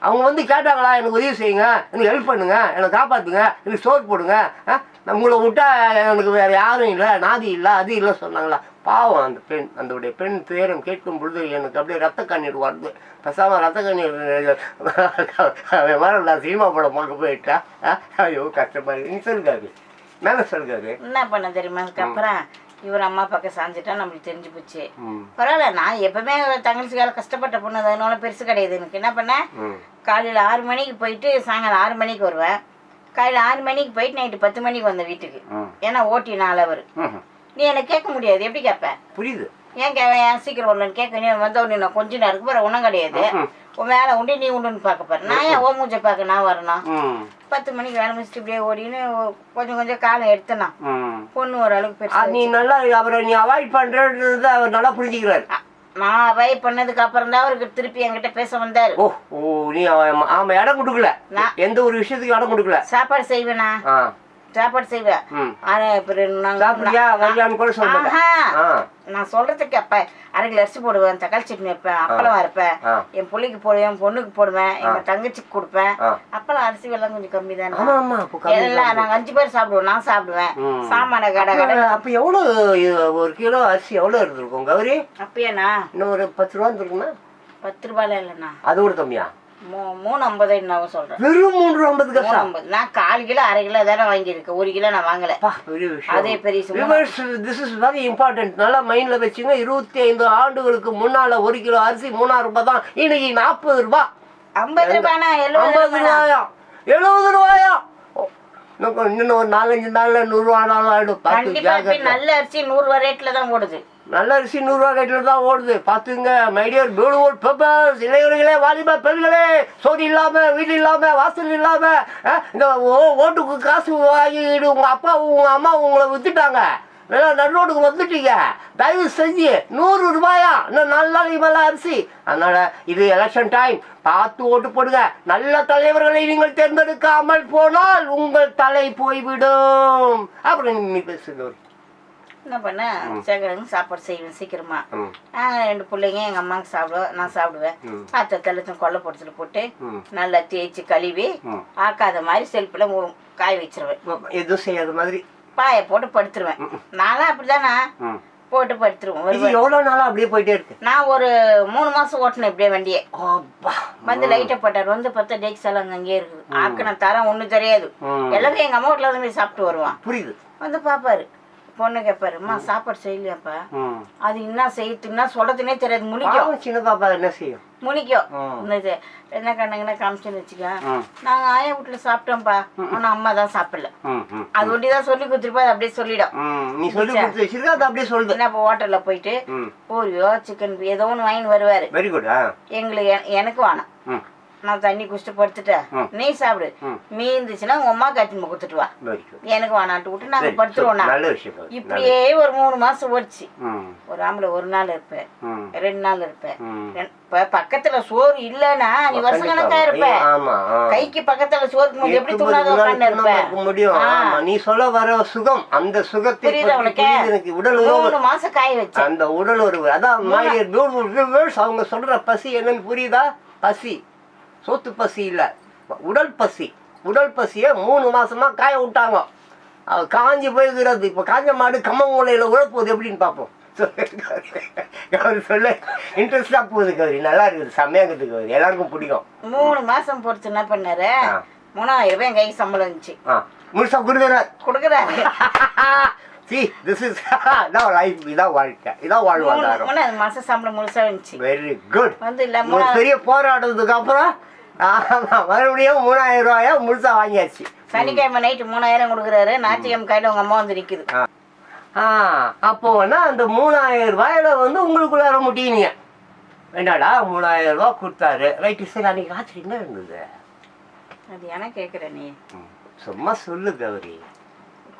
அவங்க வந்து கேட்டாங்களா, எனக்கு உதவி செய்யுங்க, எனக்கு ஹெல்ப் பண்ணுங்க, எனக்கு காப்பாற்றுங்க, எனக்கு சோறு போடுங்க, உங்களை விட்டா எனக்கு வேறு யாரும் இல்லை, நாதி இல்லை, அது இல்லை சொன்னாங்களா? பாவம் அந்த பெண். அந்த பெண் துயரம் கேட்கும் பொழுது எனக்கு அப்படியே ரத்த கண்ணீர் வருது. பேசாமல் ரத்த கண்ணீர் வேற சினிமா படம் பார்க்க போயிட்டா. ஐயோ கஷ்டமா இருக்கு. நீ சொல்லுக்காது மேலே சொல்லுக்காது. என்ன பண்ண தெரியுமா? அதுக்கப்புறம் இவர் அம்மா பக்கம் சாஞ்சிட்டா நம்மளுக்கு தெரிஞ்சு போச்சு. பரவாயில்ல, நான் எப்பவுமே தங்கச்சிக்கால கஷ்டப்பட்ட பொண்ணு, அதனால பெருசு கிடையாது. எனக்கு என்ன பண்ணேன், காலையில் 6 மணிக்கு போயிட்டு சாயங்காலம் 6 மணிக்கு வருவேன். காலையில் 6 மணிக்கு போயிட்டு நைட்டு 10 மணிக்கு வந்தேன் வீட்டுக்கு. ஏன்னா ஓட்டி 4 அவர். நீ எனக்கு கேட்க முடியாது. எப்படி கேட்பேன்? புரியுது. ஏன் கேட்வேன்? ஏன் சீக்கிரம் வரலன்னு கேட்க. நீ வந்தவொடனே நான் கொஞ்சம் நேரம் போகிற ஒன்றும் கிடையாது. உன் மேலே உண்டு, நீ உண்டுன்னு பார்க்க போறேன். நான் ஏன் ஓ மூஞ்சை பார்க்க நான் வரணும்? 10 மணிக்கு வேலை முடிச்சுட்டு இப்படியே ஓடின்னு கொஞ்சம் கொஞ்சம் காலம் எடுத்தேனா பொண்ணு ஓரளவுக்கு பெருசு. நீ நல்லா அவரை நீ அவாய்ட் பண்றது அவர் நல்லா புரிஞ்சுக்கிறாரு. நான் அவாய்ட் பண்ணதுக்கு அப்புறம் தான் அவருக்கு திருப்பி என்கிட்ட பேச வந்தாரு. ஓ நீ ஆமா இடம் கொடுக்கல, எந்த ஒரு விஷயத்துக்கு இடம் கொடுக்கல. சாப்பாடு செய்வேனா? சாப்பாடு செய்வேன். நான் சொல்றதுக்கு அப்ப 1/2 கிலோ அரிசி போடுவேன், தக்காளி சட்னி வைப்பேன், அப்பளம் வைப்பேன், என் பிள்ளைக்கு போடுவேன், என் பொண்ணுக்கு போடுவேன், எங்க தங்கச்சிக்கு கொடுப்பேன். அப்பளம் அரிசி வெள்ளம் கொஞ்சம் கம்மி தானே. எல்லாம் நாங்க 5 பேர் சாப்பிடுவோம். நான் சாப்பிடுவேன். சாமான கடை கடை. அப்ப எவ்வளவு 1 கிலோ அரிசி எவ்வளவு இருந்திருக்கும் கௌரி? அப்பயாண்ணா இன்னும் ஒரு 10 ரூபா இருந்திருக்குமா? 10 ரூபாய் இல்லைண்ணா, அதோட கம்மியா? 3.50 நான் சொல்றேன். வெறும் 3.50 கஷ்டம். நான் 1/4 கிலோ 1/2 கிலோ தானே வாங்கியிருக்கேன். 1 கிலோ நான் வாங்கல. அதே பெரிய திஸ் இஸ் வெரி இம்பார்ட்டன்ட். நல்லா மைண்ட்ல வச்சுங்க. 25 ஆண்டுகளுக்கு முன்னால 1 கிலோ அரிசி 3,000 ரூபாய் தான். இன்னைக்கு 40 ரூபாய். 50 ரூபாயா? 70 ரூபாயா? இன்னும் ஒரு 4-5 நாள்ல 100 ரூபா ஆயிடும். நல்ல அரிசி 100 ரூபா ரேட்ல தான் ஓடுது. நல்ல அரிசி 100 ரூபா ரேட்ல தான் ஓடுது. பாத்துங்க மை டியர் பியூட்டிஃபுல் பீப்பிள்ஸ், இளைஞர்களே, வாலிப பெண்களே, சோறு இல்லாம, வீடு இல்லாம, வாசல் இல்லாம, இந்த ஓட்டுக்கு காசு வாங்கிட்டு உங்க அப்பா உங்க அம்மா உங்களை வித்துட்டாங்க, நடுரோடுக்கு வந்துட்டீங்க. தயவு செஞ்சு 100 ரூபாயா? இன்னும் 4 நாளைக்கு மேல அரிசி. அதனால இது எலெக்ஷன் டைம், பார்த்து ஓட்டு போடுங்க. நல்ல தலைவர்களை நீங்கள் தேர்ந்தெடுக்காமல் போனால் உங்கள் தலை போய்விடும். அப்புறம் நீ பேசுங்க. என்ன பண்ண சேகரங்க சாப்பாடு செய்வேன் சீக்கிரமா. நாங்கள் 2 பிள்ளைங்க எங்கள் அம்மாவுக்கு சாப்பிடுவோம், நான் சாப்பிடுவேன். பாத்திரத்தெல்லாம் கொல்லை பொடுத்துல போட்டு நல்லா தேய்ச்சி கழுவி ஆக்காத மாதிரி செல்ஃபில் காய வச்சிருவேன். எதுவும் செய்யாத மாதிரி பாயை போட்டு படுத்துருவேன். நானும் அப்படிதானா போட்டு படுத்துருவோம். எவ்வளோ நாளாக அப்படியே போயிட்டே இருக்கு. நான் ஒரு 3 மாசம் ஓட்டினேன் இப்படியே வண்டியை. வந்து லைட்டை போட்டார். வந்து பார்த்தா டேக்ஸ் எல்லாம் அங்கேயே இருக்குது. ஆக்கின தரம் ஒன்றும் தெரியாது. எல்லாமே எங்கள் அம்மா வீட்டில் வந்து சாப்பிட்டு வருவான். புரியுது. வந்து பார்ப்பாரு. பொண்ணு கேட்பாரு, அம்மா சாப்பாடு செய்யலையாப்பா? அது என்ன செய்யறதுன்னா சொல்றதுனே தெரியாது. முனிக்கும். சின்ன பாப்பா என்ன செய்யும்? முனிக்கும். இந்த என்ன கண்ணங்கன்னா காமிச்சுன்னு வச்சுக்க, நாங்க ஆயா வீட்டுல சாப்பிட்டோம்ப்பா, ஆனா அம்மா தான் சாப்பிடல. அது ஒண்டிதான் சொல்லி கொடுத்துருப்பா. அது அப்படியே சொல்லிடும். நீ சொல்லி கொடுத்து அது அப்படியே சொல்லுது. என்ன இப்போ ஹோட்டல்ல போயிட்டு பூரியோ சிக்கன் ஏதோ ஒன்று வாங்கின்னு வருவாரு. Very good. எனக்கு வேணாம், நான் தண்ணி குடிச்சிட்டு படுத்துட்டேன், நீ சாப்பிடு. மீந்துச்சுன்னா உங்க அம்மா கத்தின்னு கொடுத்துட்டு வா, எனக்கு வேணான்ட்டு விட்டு நாங்க படுத்துருவோம். இப்படியே ஒரு 3 மாசம் ஓடிச்சு. ஒரு ஆம்பளை 1 நாள் இருப்பேன், 2 நாள் இருப்பேன். இப்ப பக்கத்துல சோறு இல்லன்னா நீ வருஷ கணக்கா இருப்ப. கைக்கு பக்கத்துல சோறு எப்படி தூணாத உட்காந்து இருப்பேன். நீ சொல்ல வர சுகம், அந்த சுகத்தை புரியுது உனக்கு? உடல் 3 மாசம் காய வச்சு அந்த உடல் உறவு. அதான் அவங்க சொல்ற பசி என்னன்னு புரியுதா? பசி சொத்து பசி இல்ல, உடல் பசி. உடல் பசிய 3 மாசமா காய விட்டாங்க. காஞ்சி போயிருக்கிறது. இப்ப காஞ்ச மாடு கம்மங்கூலையில உழப்போகுது எப்படின்னு பார்ப்போம். சொல்ல இன்ட்ரெஸ்டா போகுது கௌரி. நல்லா இருக்குது, செம்மையா இருக்குது கௌரி, எல்லாருக்கும் பிடிக்கும். 3 மாசம் பொறுத்து என்ன பண்ணாரு, 3000 ரூபாய் என் கைக்கு சம்பளம் இருந்துச்சு. முழுசா கொடுக்குறாரு. See, this is இதான் லைஃப், இதான் வாழ்க்கை, இதான் வாழ்வாதாரம். அது மாசம் சம்பளம் முழுசா வந்துச்சு. Very good. வந்து இல்ல பெரிய போராட்டத்துக்கு அப்புறம் மறுபடியும் 3000 ரூபாயா முழுசா வாங்கியாச்சு. சனிக்கிழமை நைட்டு 3000 கொடுக்குறாரு, ஞாயிற்றுக்கிழமை கையில உங்க அம்மா வந்து நிக்குது. அப்போ வேணா அந்த 3000 ரூபாயில வந்து உங்களுக்குள்ளார முட்டினீங்க. என்னடா 3000 ரூபா கொடுத்தாரு, ரைட்டு. சரி, அன்னைக்கு ராத்திரி என்ன இருந்தது? அது ஏன்னா கேட்குற நீ சும்மா சொல்லு கௌரி.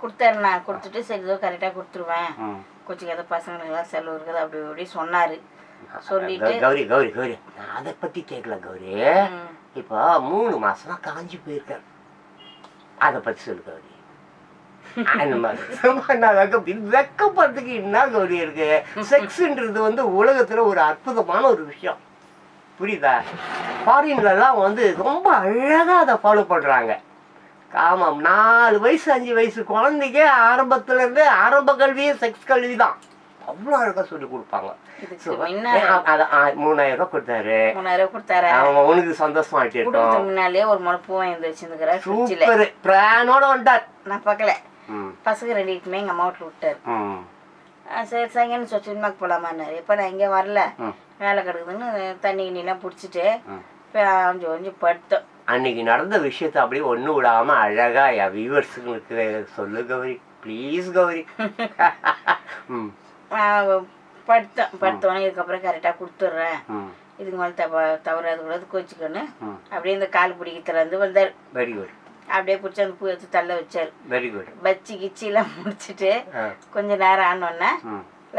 கொடுத்தாரு, நான் கொடுத்துட்டு சரி ஏதோ கரெக்டாக கொடுத்துருவேன், கொஞ்சம் ஏதோ பசங்களுக்கெல்லாம் செலவு இருக்குது அப்படி இப்படி சொன்னார். சொல்லிட்டு கௌரி கௌரி கௌரி நான் அதை பற்றி கேட்கல கௌரி. இப்போ 3 மாசமா காஞ்சி போயிருக்காரு, அதை பற்றி சொல்லு கௌரி. வெக்கப்படுறதுக்கு என்ன கௌரி இருக்கு? செக்ஸ்ன்றது வந்து உலகத்துல ஒரு அற்புதமான ஒரு விஷயம், புரியுதா? ஃபாரின்லாம் வந்து ரொம்ப அழகா அதை ஃபாலோ பண்றாங்க. ஆமாம், 4 வயசு 5 வயசு குழந்தைக்கு ஆரம்பத்துல இருந்து ஆரம்ப கல்வியே செக்ஸ் கல்வி தான், அவ்வளோ அழகா சொல்லி கொடுப்பாங்க. 3000 ரூபாய் கொடுத்தாரு. 3000 கொடுத்தாரு. அவன் உனக்கு சந்தோஷமா ஆயிட்டு முன்னாலே ஒரு முளை பூ வாங்கி வச்சிருந்துக்கிறார். சூப்பர் பிளானோட வந்துட்டார். நான் பார்க்கல, பசங்க ரெடிட்டுமே எங்க அம்மா வீட்டில் விட்டாரு. சரி சாயங்காலம் சினிமாக்கு போகலாமான்னாரு. எப்போ நான் இங்கே வரல, வேலை கிடக்குதுன்னு தண்ணி கிண்ணிலாம் பிடிச்சிட்டு கொஞ்சம் கொஞ்சம் படுத்தோம். அன்னைக்கு நடந்த விஷயத்த அப்படியே ஒன்று விடாம அழகா என் வியூவர்ஸுங்களுக்கு சொல்லு கௌரி, ப்ளீஸ் கௌரி. படுத்தோன்னே இதுக்கப்புறம் கரெக்டாக கொடுத்துட்றேன், இதுக்கு மேலே தவறாது கூடாது கோச்சிக்கன்னு அப்படியே இந்த கால் பிடிக்கிறதுலேருந்து வந்தார். Very good. அப்படியே பிடிச்சி அந்த பூ எடுத்து தள்ள வச்சார். Very good. பச்சி கிச்சிலாம் முடிச்சுட்டு கொஞ்ச நேரம் ஆனோடனே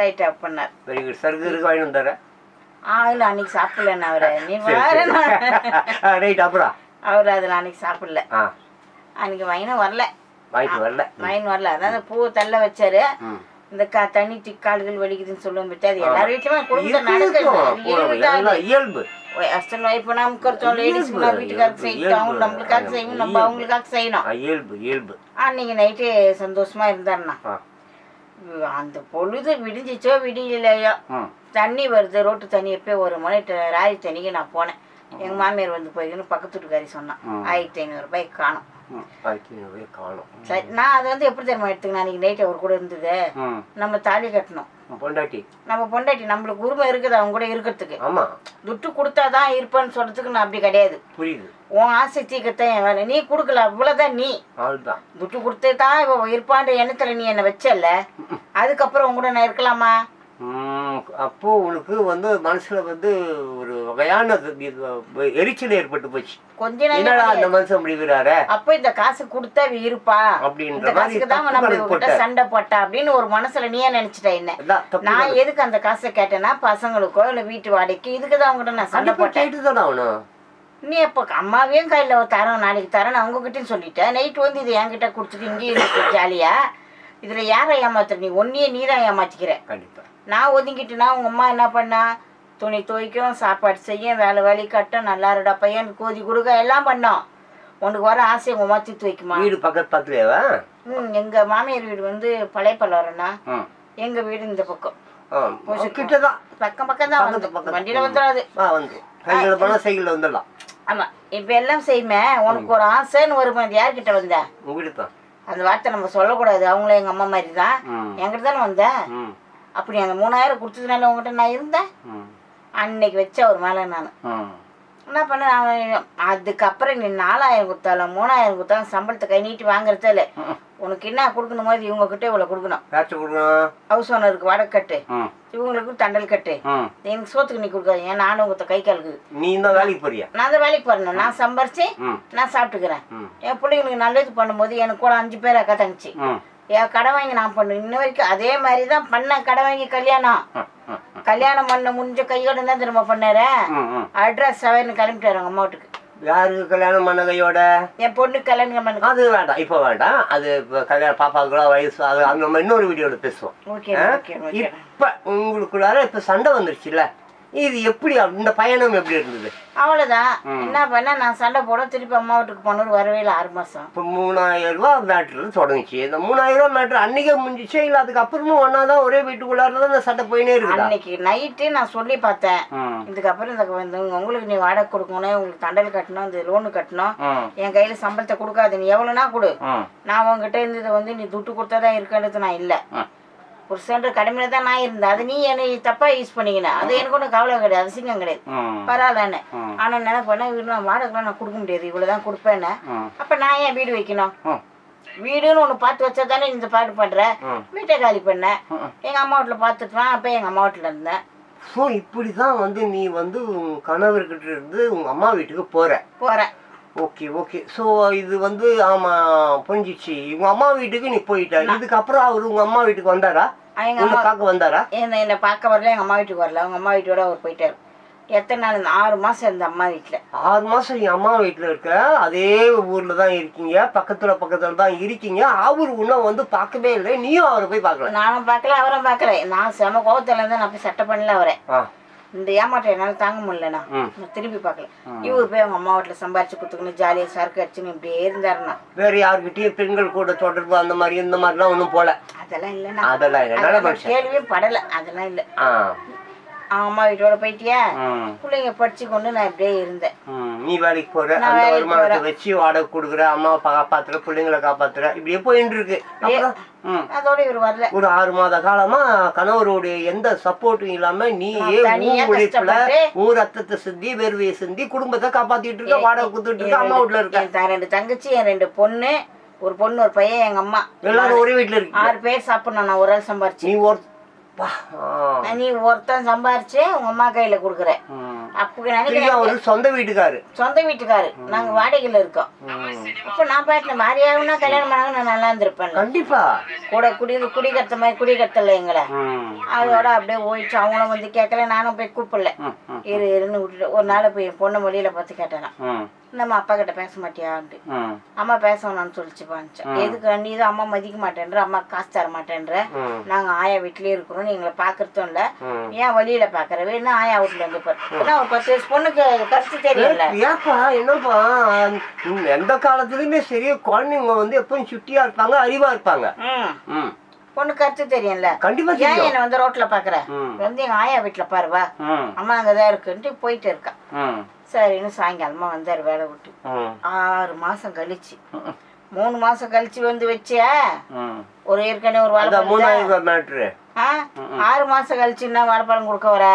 லைட் ஆஃப் பண்ணார். Very good. சர்க்கு வாங்கி வந்தார? இல்லை அன்னைக்கு சாப்பிடலண்ணா அவரை. நீ வேற ரைட். அப்புறம் அவர் அதில் அன்னைக்கு சாப்பிடல, அன்னைக்கு வாங்கினா வரல, வாங்கின்னு வரல. அதான் அந்த பூவை தள்ள வச்சாரு. இந்த தண்ணி கால்கள் வலிக்குதுன்னு சொல்லுவோம் பற்றி அது எல்லார் வீட்லயுமே குடும்பம் நடக்குது, இயல்பு. ஹஸ்பண்ட் ஒய்ஃப் நமக்கு ஒருத்தவங்க லேடிஸ் வீட்டுக்காரருக்கு செய்யணும், அவங்க நம்மளுக்காக செய்யணும், நம்ம அவங்களுக்காக செய்யணும். இயல்பு இயல்பு. அன்னைக்கு நைட்டு சந்தோஷமா இருந்தாருண்ணா. அந்த பொழுது விடிஞ்சிச்சோ விடியலையோ, தண்ணி வருது ரோட்டு தண்ணி. எப்போ 1 மணி ராரி தண்ணிக்கு நான் போனேன். எங்க மாமியார் வந்து போய்க்குன்னு பக்கத்து வீட்டுக்காரி சொன்னான். 1500 ரூபாய் காணும். சரி, நான் அதை வந்து எப்படி தெரியுமா எடுத்துக்கணும், அன்னைக்கு நைட்டு அவர் கூட இருந்தது. நம்ம தாலி கட்டணும், நம்ம பொண்டாட்டி நம்மளுக்கு உரிமை இருக்குது அவங்க கூட இருக்கிறதுக்கு. துட்டு கொடுத்தாதான் இருப்பேன்னு சொல்றதுக்கு நான் அப்படி கிடையாது. உன் ஆசை தீக்கத்தான் என் வேலை, நீ கொடுக்கல அவ்வளவுதான். நீ துட்டு கொடுத்துதான் இப்போ இருப்பான்ற எண்ணத்துல நீ என்ன வச்சல, அதுக்கப்புறம் உங்க கூட நான் இருக்கலாமா? அப்போ உனக்கு வந்து மனசுல வந்து ஒரு வகையான எரிச்சல் ஏற்பட்டு போச்சு. கொஞ்ச நாள் அந்த மனுஷன் முடிவுறாரு, அப்ப இந்த காசு கொடுத்தா இருப்பா அப்படின்ற காசுக்கு தான் நம்ம சண்டை போட்டா அப்படின்னு ஒரு மனசுல நீயே நினைச்சிட்ட. என்ன நான் எதுக்கு அந்த காசை கேட்டேன்னா பசங்களுக்கோ இல்ல வீட்டு வாடகைக்கு, இதுக்குதான் அவங்ககிட்ட நான் சண்டை போட்டேன். நீ எப்ப அம்மாவையும் கையில தரோம் நாளைக்கு தரேன் அவங்க கிட்டன்னு சொல்லிட்டேன். நைட்டு வந்து இது என்கிட்ட கொடுத்துட்டு இங்கேயும் இருக்கு ஜாலியா. இதுல யாரை ஏமாத்துற? நீ ஒன்னையே நீ தான் ஏமாத்திக்கிற. நான் ஒதுங்கிட்டுனா உங்க அம்மா என்ன பண்ணா, துணி துவைக்கும், சாப்பாடு செய்யும், வேலை கட்டும், நல்லா இருடா பையன் கோதி கொடுக்க எல்லாம் பண்ணோம். உனக்கு வர ஆசை உங்க அம்மா தீர்த்து வைக்குமா? வீடு பக்கத்துலவா? எங்க மாமியார் வீடு வந்து பழையப்பல்லவரண்ணா, எங்க வீடு இந்த பக்கம் கிட்டதான், பக்கம் பக்கம் தான். வந்து வண்டியில வந்துடாது, ஆமா. இப்ப எல்லாம் செய்யுமே. உனக்கு ஒரு ஆசைன்னு வருமா? யார்கிட்ட வந்த? அந்த வார்த்தை நம்ம சொல்லக்கூடாது, அவங்களும் எங்க அம்மா மாதிரி தான், என்கிட்ட தானே வந்த. அப்படி அந்த 3000 கொடுத்ததுனால உங்ககிட்ட நான் இருந்தேன். அன்னைக்கு வச்ச ஒரு மேலே நான் என்ன பண்ணேன், அதுக்கப்புறம் நீ 4000 கொடுத்தாலும் 3000 கொடுத்தாலும் சம்பளத்தை கை நீட்டி வாங்குறதே இல்லை. உனக்கு என்ன கொடுக்கணும் போது இவங்க கிட்ட இவ்வளவு கொடுக்கணும். ஹவுஸ் ஓனருக்கு வாடகை கட்டு, இவங்களுக்கு தண்டல் கட்டு, எனக்கு சோத்துக்கு நீ கொடுக்காது. ஏன் நானும் உங்க கை காலுக்கு நீ தான் வேலைக்கு போறியா? நான் தான் வேலைக்கு போறேன், நான் சம்பாரிச்சு நான் சாப்பிட்டுக்கிறேன். என் பிள்ளைங்களுக்கு நல்லது பண்ணும்போது எனக்கு கூட 5 பேர் அக்கா தங்கச்சி, என் கடை வாங்கி நான் பண்ணு. இன்ன வரைக்கும் அதே மாதிரி தான் பண்ண. கடை வாங்கி கல்யாணம் பண்ண முடிஞ்ச கையோட தான் திரும்ப பண்ணாரு. அட்ரஸ் 7 கிளம்பிட்டாரு அவங்க அம்மா வீட்டுக்கு. யாருக்கு கல்யாணம் பண்ண கையோட? என் பொண்ணு கல்யாணம் பண்ண. அது வேண்டாம், இப்போ வேண்டாம். அது கல்யாணம் பாப்பாவுக்குள்ள வயசு, அது நம்ம இன்னொரு வீடியோல பேசுவோம். இப்ப உங்களுக்குள்ளார இப்ப சண்டை வந்துருச்சுல்ல, இது எப்படி இந்த பயணம் எப்படி இருந்தது? அவ்வளோதான். என்ன பண்ண, நான் சண்டை போட திருப்பி அம்மா வீட்டுக்கு போனது வரவே இல்லை 6 மாதம். இப்போ 3000 ரூபா மேட்ரு தொடங்கிச்சு. இந்த 3000 ரூபா மேட்ரு அன்னைக்கே முடிஞ்சிச்சே இல்லை அதுக்கப்புறமும் ஒன்றா தான் ஒரே வீட்டுக்குள்ளார தான் இந்த சண்டை போயினே இருக்குது? அன்னைக்கு நைட்டு நான் சொல்லி பார்த்தேன், இதுக்கப்புறம் இந்த உங்களுக்கு நீ வாடகை கொடுக்கணும், உங்களுக்கு தண்டல் கட்டணும், இந்த லோனு கட்டணும், என் கையில் சம்பளத்தை கொடுக்காது, நீ எவ்வளோனா கொடு, நான் உங்ககிட்ட இருந்ததை வந்து நீ துட்டு கொடுத்தா தான் இருக்கேன்றது நான் இல்லை, புருஷன்ற கடமையில தான் நான் இருந்தேன், அது நீ என்னை தப்பா யூஸ் பண்ணிக்கினேன், அது எனக்கு ஒன்றும் கவலை கிடையாது, அசிங்கம் கிடையாது, பரவாயில்லன்னு. ஆனா நினைப்பேன்னா வீடு வாடகைலாம் நான் கொடுக்க முடியாது, இவ்வளவுதான் கொடுப்பேன்னு. அப்ப நான் ஏன் வீடு வைக்கணும்? வீடுன்னு ஒண்ணு பார்த்து வச்சா தானே இந்த பாட்டு பண்ற. வீட்டை காலி பண்ணேன், எங்க அம்மா வீட்டுல பாத்துட்டுவான், அப்ப எங்க அம்மா வீட்டுல இருந்தேன். ஸோ இப்படிதான் வந்து நீ வந்து உன் கணவர்கிட்ட இருந்து உங்க அம்மா வீட்டுக்கு போறேன். Okay okay. ஸோ இது வந்து ஆமாம் புரிஞ்சிச்சு. உங்க அம்மா வீட்டுக்கு நீ போயிட்ட, இதுக்கப்புறம் அவர் உங்க அம்மா வீட்டுக்கு வந்தாரா? எங்க அம்மா பார்க்க வந்தாரா? என்னை பார்க்க வரல, எங்க அம்மா வீட்டுக்கு வரல, அவங்க அம்மா வீட்டோட அவர் போயிட்டாரு. எத்தனை நாள்? 6 மாசம் இருந்த அம்மா வீட்டுல. 6 மாசம் நீ அம்மா வீட்டுல இருக்க, அதே ஊர்ல தான் இருக்கீங்க, பக்கத்துல தான் இருக்கீங்க. அவர் உன்ன வந்து பார்க்கவே இல்லை, நீயும் அவரை போய் பார்க்கல? நானும் பார்க்கல, அவரும் பார்க்கல. நான் செம கோவத்துல இருந்தா நான் போய் சட்டை பண்ணல அவரை. இந்த ஏமாற்றம் என்னால தாங்க முடியலண்ணா, நான் திரும்பி பார்க்கல. இவர் போய் அவங்க அம்மா வீட்டுல சம்பாரிச்சு குத்துக்கணும், ஜாலியா சரக்கு அடிச்சுன்னு இப்படியே இருந்தாருண்ணா. வேற யாருக்கிட்டயும் பெண்கள் கூட தொடர்பு அந்த மாதிரி இந்த மாதிரிலாம் ஒன்றும் போல? அதெல்லாம் இல்லைண்ணா, அதெல்லாம் இல்லை, கேள்வியே படல, அதெல்லாம் இல்லை. அம்மா வீட்டோட போயிட்டியா, பிள்ளைங்க படிச்சு கொண்டு நான் இப்படியே இருந்தேன். நீ வேலைக்கு போற, அந்த வருமானத்தை வச்சு வாடகை கொடுக்குற, அம்மாவை காப்பாத்துற, பிள்ளைங்களை காப்பாத்துற, இப்படியே போயிட்டு இருக்கு. அதோட இவர் வரல. ஒரு 6 மாத காலமா கணவருடைய எந்த சப்போர்ட்டும் இல்லாம நீயே உழைப்புல ஊர் ரத்தத்தை சிந்தி வேர்வையை சிந்தி குடும்பத்தை காப்பாத்திட்டு இருக்க, வாடகை கொடுத்துட்டு இருக்க, அம்மா வீட்டுல இருக்க. 2 தங்கச்சி, என் 2 பொண்ணு, ஒரு பொண்ணு ஒரு பையன், எங்க அம்மா, எல்லாரும் ஒரே வீட்டுல இருக்கு. 6 பேர் சாப்பிடணும். நான் ஒரு ஆள் சம்பாரிச்சு, நீ ஒருத்தன் சம்பாரிச்சு உங்க அம்மா கையில குடுக்குற. அப்ப நினைக்கிறேன் சொந்த வீட்டுக்காரு, நாங்க வாடகையில இருக்கோம். அப்ப நான் பாட்டுல மாரியாவுன்னா கல்யாணம் பண்ணாங்க நான் நல்லா இருந்திருப்பேன். கண்டிப்பா கூட குடிக்கத்த மாதிரி குடிக்கத்தல எங்களை. அதோட அப்படியே போயிடுச்சு. அவங்களும் வந்து கேட்கல, நானும் போய் கூப்பிடல, இருன்னு விட்டுட்டு. ஒரு நாள் போய் பொண்ணு மொழியில பார்த்து கேட்டேன், நம்ம அப்பா கிட்ட பேச மாட்டியான்ட்டு. அம்மா பேசணும்னு சொல்லிச்சு பாஞ்சேன். எதுக்கு நீ தான் அம்மா மதிக்க மாட்டேன்ற, அம்மா காசு தர மாட்டேன்ற, நாங்க ஆயா வீட்லயே இருக்கிறோம், எங்களை பாக்குறதும் இல்ல, ஏன் வழியில பாக்குற, வேணா ஆயா வீட்டுல வந்து பாரு. ஒரு 10 வயசு பொண்ணுக்கு கருத்து தெரியல. ஏப்பா என்னப்பா, எந்த காலத்துலயுமே சரி குழந்தைங்க வந்து எப்பவும் சுட்டியா இருப்பாங்க, அறிவா இருப்பாங்க. பொண்ணு கருத்து தெரியும்ல. கண்டிப்பா. ஏன் என்ன வந்து ரோட்ல பாக்குற, வந்து எங்க ஆயா வீட்டுல பாருவா, அம்மா அங்கதான் இருக்குன்ட்டு போயிட்டு இருக்கா. சரின்னு சாயங்காலமா வந்தாரு வேலை விட்டு. 6 மாசம் கழிச்சு, 3 மாசம் கழிச்சு வந்து வச்சியா, ஒரு ஏற்கனவே ஒரு வாழைப்பழம். 6 மாசம் கழிச்சு என்ன வாழைப்பழம் கொடுக்க வர,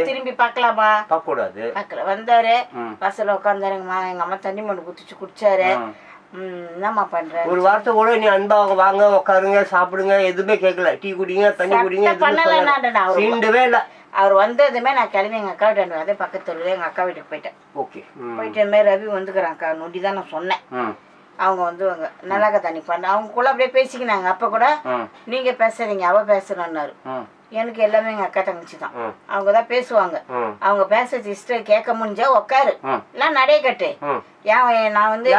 திரும்பி பாக்கலாமா? பாக்கல. வந்தாரு, பஸ்ல உட்காந்தாருங்கம்மா, எங்க அம்மா தண்ணி மண்ணு குடிச்சு குடிச்சாரு. என்னம்மா பண்ற? ஒரு வார்த்தை கூட நீ அன்பா வாங்க உட்காருங்க சாப்பிடுங்க எதுவுமே கேட்கல, டீ குடிங்க தண்ணி குடிங்க பண்ணவே இல்ல. அவர் வந்ததுமே நான் கிளம்பி எங்க அக்கா வீட்டு, அதே பக்கத்துல எங்க அக்கா வீட்டுக்கு போயிட்டேன். போயிட்டு இந்த மாதிரி ரவி வந்துக்கிறான் அக்கா நொண்டி தான் நான் சொன்னேன். அவங்க வந்து நல்லாக்க தண்ணி பண்ண அவங்க கூட அப்படியே பேசிக்கினாங்க. அப்ப கூட நீங்க பேசுறீங்க, அவ பேசுறான்னாரு. எனக்கு எல்லாமே எங்க அக்கா தங்கச்சி தான், அவங்கதான் பேசுவாங்க. அவங்க பேசுறது இஷ்டம் கேட்க முடிஞ்சா உட்காரு, இல்ல நடைய கட்டு. ஏன் நான் வந்து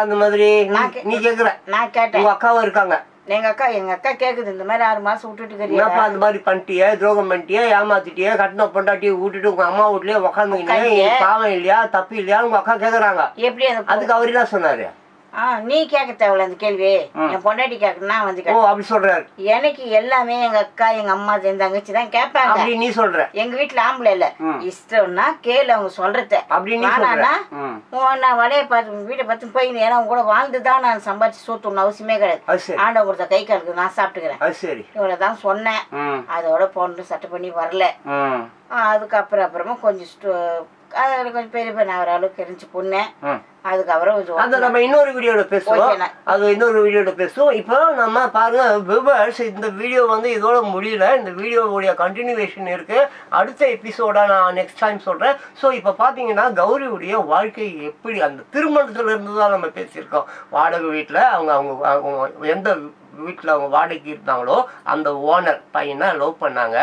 அந்த மாதிரி நான் கேட்டேன், அக்காவும் இருக்காங்க. எங்க அக்கா கேக்குது, இந்த மாதிரி 6 மாசம் விட்டுட்டு அந்த மாதிரி பண்ணிட்டியா, துரோகம் பண்ணிட்டியா, ஏமாத்திட்டியா, கட்டின பொண்டாட்டியை விட்டுட்டு உங்க அம்மா வீட்லயே உட்காந்துக்கிட்டே, பாவம் இல்லையா, தப்பு இல்லையா உங்க அக்கா கேக்குறாங்க. எப்படி அதுக்கு அவரு என்ன சொன்னாரு? நீ கேட்க தேவையில்ல அந்த கேள்வி, என் பொண்டாட்டி கேட்க நான் வந்து அப்படி சொல்றாரு. எனக்கு எல்லாமே எங்க அக்கா எங்க அம்மா என் தங்கச்சி தான் கேட்பாங்க. நீ சொல்ற எங்க வீட்டுல ஆம்பளை இல்ல, இஷ்டம்னா கேளு அவங்க சொல்றத. ஆனா நான் வலைய பார்த்து வீட்டை பார்த்து போய், ஏன்னா அவங்க கூட வாழ்ந்துதான் நான் சம்பாதிச்சு சோத்துணும் அவசியமே கிடையாது. ஆண்ட கொடுத்த கை காலுக்கு நான் சாப்பிட்டுக்கிறேன், இவ்வளவுதான் சொன்னேன். அதோட போன சட்டை பண்ணி வரல. அதுக்கப்புறமா கொஞ்சம் கொஞ்சம் பெரிய பெரிய ஒரு அளவுக்கு இருந்துச்சு பொண்ணு. அதுக்கப்புறம் நம்ம இன்னொரு வீடியோல பேசுவோம், அது இன்னொரு வீடியோல பேசுவோம். இப்போ நம்ம பாருங்க வியூவர்ஸ், இந்த வீடியோ வந்து இதோட முடியல, இந்த வீடியோவுடைய கண்டினியூவேஷன் இருக்கு, அடுத்த எபிசோட நான் நெக்ஸ்ட் டைம் சொல்றேன். ஸோ இப்போ பார்த்தீங்கன்னா கௌரியுடைய வாழ்க்கை எப்படி, அந்த திருமணத்துல இருந்து தான் நம்ம பேசியிருக்கோம். வாடகை வீட்டில் அவங்க எந்த வீட்டில் அவங்க வாடகைக்கு இருந்தாங்களோ அந்த ஓனர் பையனை லவ் பண்ணாங்க.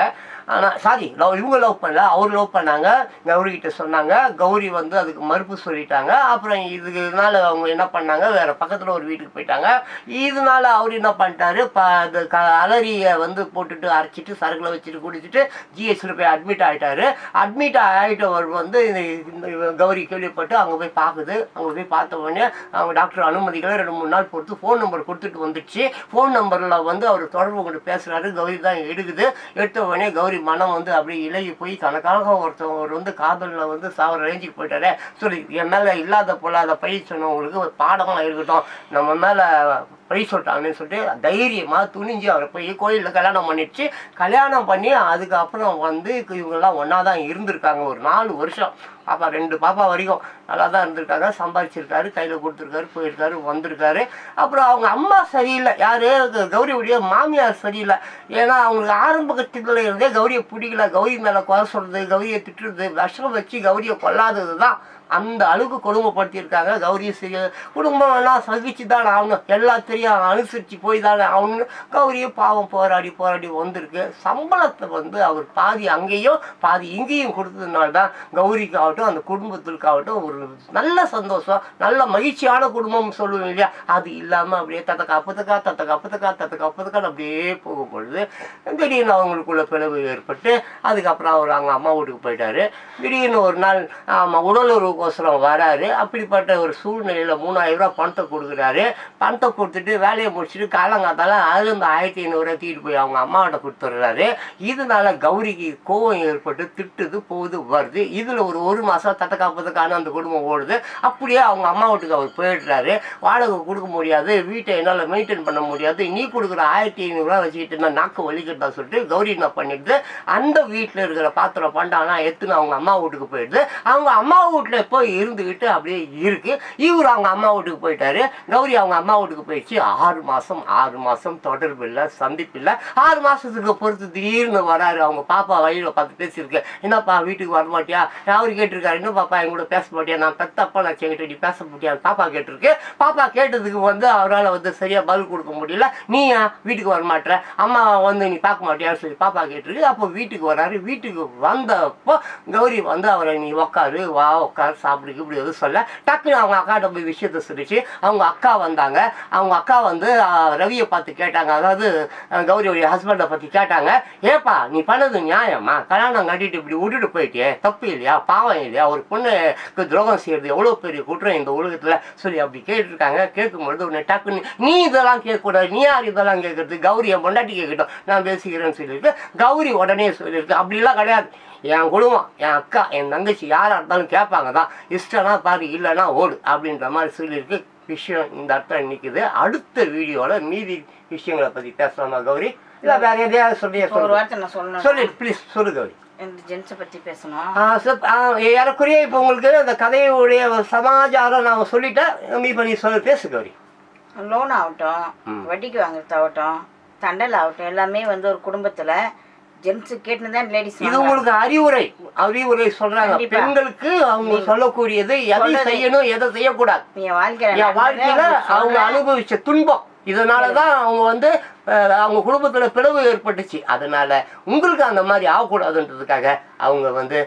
ஆனால் சாரி இவங்க லவ் பண்ணல, அவர் லவ் பண்ணாங்க. கௌரிக்கிட்ட சொன்னாங்க. கௌரி வந்து அதுக்கு மறுப்பு சொல்லிட்டாங்க. அப்புறம் இதனால அவங்க என்ன பண்ணாங்க, வேறு பக்கத்தில் ஒரு வீட்டுக்கு போயிட்டாங்க. இதனால அவர் என்ன பண்ணிட்டாரு, அலரியை வந்து போட்டுட்டு அரைச்சிட்டு சரக்குல வச்சுட்டு குடிச்சிட்டு ஜிஹெச்சில் போய் அட்மிட் ஆகிட்டாரு. அட்மிட் ஆகிட்டவர் வந்து இந்த கௌரி கேள்விப்பட்டு அங்கே போய் பார்க்குது. அங்கே போய் பார்த்த உடனே அவங்க டாக்டர் அனுமதிகளை 2-3 நாள் பொறுத்து ஃபோன் நம்பர் கொடுத்துட்டு வந்துடுச்சு. ஃபோன் நம்பரில் வந்து அவர் தொடர்பு கொண்டு பேசுகிறாரு. கௌரி தான் எடுக்குது. எடுத்த உடனே கௌரி மனம் வந்து அப்படியே இலகி போய் தனக்காக ஒருத்தவர் வந்து காதலில் வந்து சாவர ரேஞ்சுக்கு போயிட்டாரு. சொல்லி என் மேலே இல்லாத பொல்லாத பழி சொன்னவங்களுக்கு ஒரு பாடமாக இருக்கட்டும், நம்ம மேலே பழி சொல்லிட்டாங்கன்னு சொல்லிட்டு தைரியமாக துணிஞ்சு அவரை போய் கோயிலில் கல்யாணம் பண்ணிடுச்சு. கல்யாணம் பண்ணி அதுக்கப்புறம் வந்து இவங்கெல்லாம் ஒன்றா தான் இருந்திருக்காங்க ஒரு 4 வருஷம். பாப்பா 2 பாப்பா வரைக்கும் நல்லா தான் இருந்திருக்காங்க. சம்பாதிச்சிருக்காரு, கையில் கொடுத்துருக்காரு, போயிருக்காரு, வந்திருக்காரு. அப்புறம் அவங்க அம்மா சரியில்லை, யார் கௌரியுடைய மாமியார் சரியில்லை. ஏன்னா அவங்களுக்கு ஆரம்ப கட்டத்தில் இருந்தே கௌரியை பிடிக்கல. கௌரி மேலே குறை சொல்கிறது, கௌரியை திட்டுறது, விஷம் வச்சு கௌரியை கொல்லாதது தான் அந்த அளவுக்கு கொடுமைப்படுத்தியிருக்காங்க. கௌரி சரி குடும்பம் எல்லாம் சகிச்சு தானே ஆகணும், எல்லாத்தையும் அனுசரித்து போய் தானே ஆகணும். கௌரியும் பாவம் போராடி வந்திருக்கு. சம்பளத்தை வந்து அவர் பாதி அங்கேயும் பாதி இங்கேயும் கொடுத்ததுனால தான் கௌரிக்காகட்டும் அந்த குடும்பத்திற்காகட்டும் ஒரு நல்ல சந்தோஷம், நல்ல மகிழ்ச்சியான குடும்பம் சொல்லுவோம் இல்லையா, அது இல்லாமல் அப்படியே தத்தக்காப்புத்துக்கான்னு அப்படியே போகும் பொழுது திடீர்னு அவங்களுக்குள்ள பிளவு ஏற்பட்டு அதுக்கப்புறம் அவர் அவங்க அம்மா வீட்டுக்கு போயிட்டாரு. திடீர்னு ஒரு நாள் உடலுறவுக்கோசரம் வராரு. அப்படிப்பட்ட ஒரு சூழ்நிலையில் 3000 ரூபா பணத்தை கொடுக்குறாரு. பணத்தை கொடுத்துட்டு வேலையை முடிச்சுட்டு காலங்காத்தால அதுலேருந்து 1500 தூக்கிட்டு போய் அவங்க அம்மாவிட்ட கொடுத்துட்றாரு. இதனால கௌரிக்கு கோவம் ஏற்பட்டு திட்டுது, போகுது, வருது. இதில் ஒரு மாதம் தத்தக்காப்பதுக்கான அந்த குடும்பம் ஓடுது. அப்படியே அவங்க அம்மா வீட்டுக்கு அவர் போயிடுறாரு. வாடகை கொடுக்க முடியாது, வீட்டை என்னால் மெயின்டைன் பண்ண முடியாது, நீ கொடுக்குற 1500 ரூபா வச்சுக்கிட்டு நான் நாக்கு வலிக்கிட்டா சொல்லிட்டு கௌரி என்ன பண்ணிடுது, அந்த வீட்டில் இருக்கிற பாத்திரம் பண்டானா எடுத்துன்னு அவங்க அம்மா வீட்டுக்கு போயிடுது. அவங்க அம்மா வீட்டில் போய் இருந்துக்கிட்டு அப்படியே இருக்கு. இவர் அவங்க அம்மா வீட்டுக்கு போயிட்டாரு. கௌரி அவங்க அம்மா வீட்டுக்கு போயிடுச்சு. 6 மாதம் தொடர்பு இல்லை, சந்திப்பு இல்லை. 6 மாதத்துக்கு பொறுத்து திடீர்னு வராரு. அவங்க பாப்பா வழியில் பார்த்து பேசியிருக்கு. என்னப்பா வீட்டுக்கு வரமாட்டியா? அவரு கேட்டிருக்காரு, இன்னும் பாப்பா என் கூட பேச மாட்டியா, நான் பெத்தப்பா நான் என்கிட்ட நீ பேச மாட்டியா பாப்பா கேட்டிருக்கு. பாப்பா கேட்டதுக்கு வந்து அவரால் வந்து சரியாக பதில் கொடுக்க முடியல. நீ வீட்டுக்கு வரமாட்டேற, அம்மா வந்து நீ பார்க்க மாட்டியான்னு சொல்லி பாப்பா கேட்டிருக்கு. அப்போ வீட்டுக்கு வராரு. வீட்டுக்கு வந்தப்போ கௌரி வந்து அவரை நீ உக்காரு, வா உட்காரு, சாப்பிடுக்கு இப்படி எதுவும் சொல்ல டக்குன்னு அவங்க அக்காட்ட போய் விஷயத்த சொல்லிச்சு. அவங்க அக்கா வந்தாங்க. அவங்க அக்கா வந்து ரவியை பார்த்து கேட்டாங்க, அதாவது கௌரியோடைய ஹஸ்பண்டை பற்றி கேட்டாங்க. ஏப்பா நீ பண்ணது நியாயமா, கல்யாணம் கட்டிட்டு இப்படி விட்டுட்டு போயிட்டே, தப்பு இல்லையா, பாவம் இல்லையா, ஒரு பொண்ணுக்கு துரோகம் செய்யறது எவ்வளோ பெரிய குற்றம் இந்த உலகத்தில் சொல்லி அப்படி கேட்டிருக்காங்க. கேட்கும்பொழுது உடனே டக்குன்னு நீ இதெல்லாம் கேட்கக்கூடாது, நீ யார் இதெல்லாம் கேட்கறது, கௌரி என் பொண்டாட்டி கேட்கட்டும், நான் பேசிக்கிறேன்னு சொல்லியிருக்கு. கௌரி உடனே சொல்லியிருக்கு, அப்படிலாம் கிடையாது, என் குடும்பம், என் அக்கா, என் தங்கச்சி யாராக இருந்தாலும் கேட்பாங்க தான், இஷ்டம்னா பாரு, இல்லைன்னா ஓடு அப்படின்ற மாதிரி சொல்லியிருக்கு. விஷயம் இந்த அர்த்தம் நிற்குது. அடுத்த வீடியோவில் மீதி விஷயங்களை பற்றி பேசலாமா கௌரி, இல்லை வேற எதையாவது சொல்லி ப்ளீஸ் சொல்லு கௌரி. ஜென்ஸை பற்றி பேசணும். ஏறக்குறைய இப்போ உங்களுக்கு அந்த கதையுடைய சமாச்சாரம் நான் சொல்லிட்டேன். இப்போ நீ பேசு கௌரி. லோன் ஆகட்டும், வட்டிக்கு வாங்குறதாகட்டும், தண்டல் ஆகட்டும், எல்லாமே வந்து ஒரு குடும்பத்தில் ஜென்ஸ் கேட்டுன்னு தான் லேடிஸ். இது உங்களுக்கு அறிவுரை சொல்றாங்க பெண்களுக்கு. அவங்க சொல்லக்கூடியது எதை செய்யணும் எதை செய்யக்கூடாது, என் வாழ்க்கையில அவங்க அனுபவிச்ச துன்பம், இதனாலதான் அவங்க வந்து அவங்க குடும்பத்துல பிளவு ஏற்பட்டுச்சு. அதனால உங்களுக்கு அந்த மாதிரி ஆகக்கூடாதுன்றதுக்காக அவங்க வந்து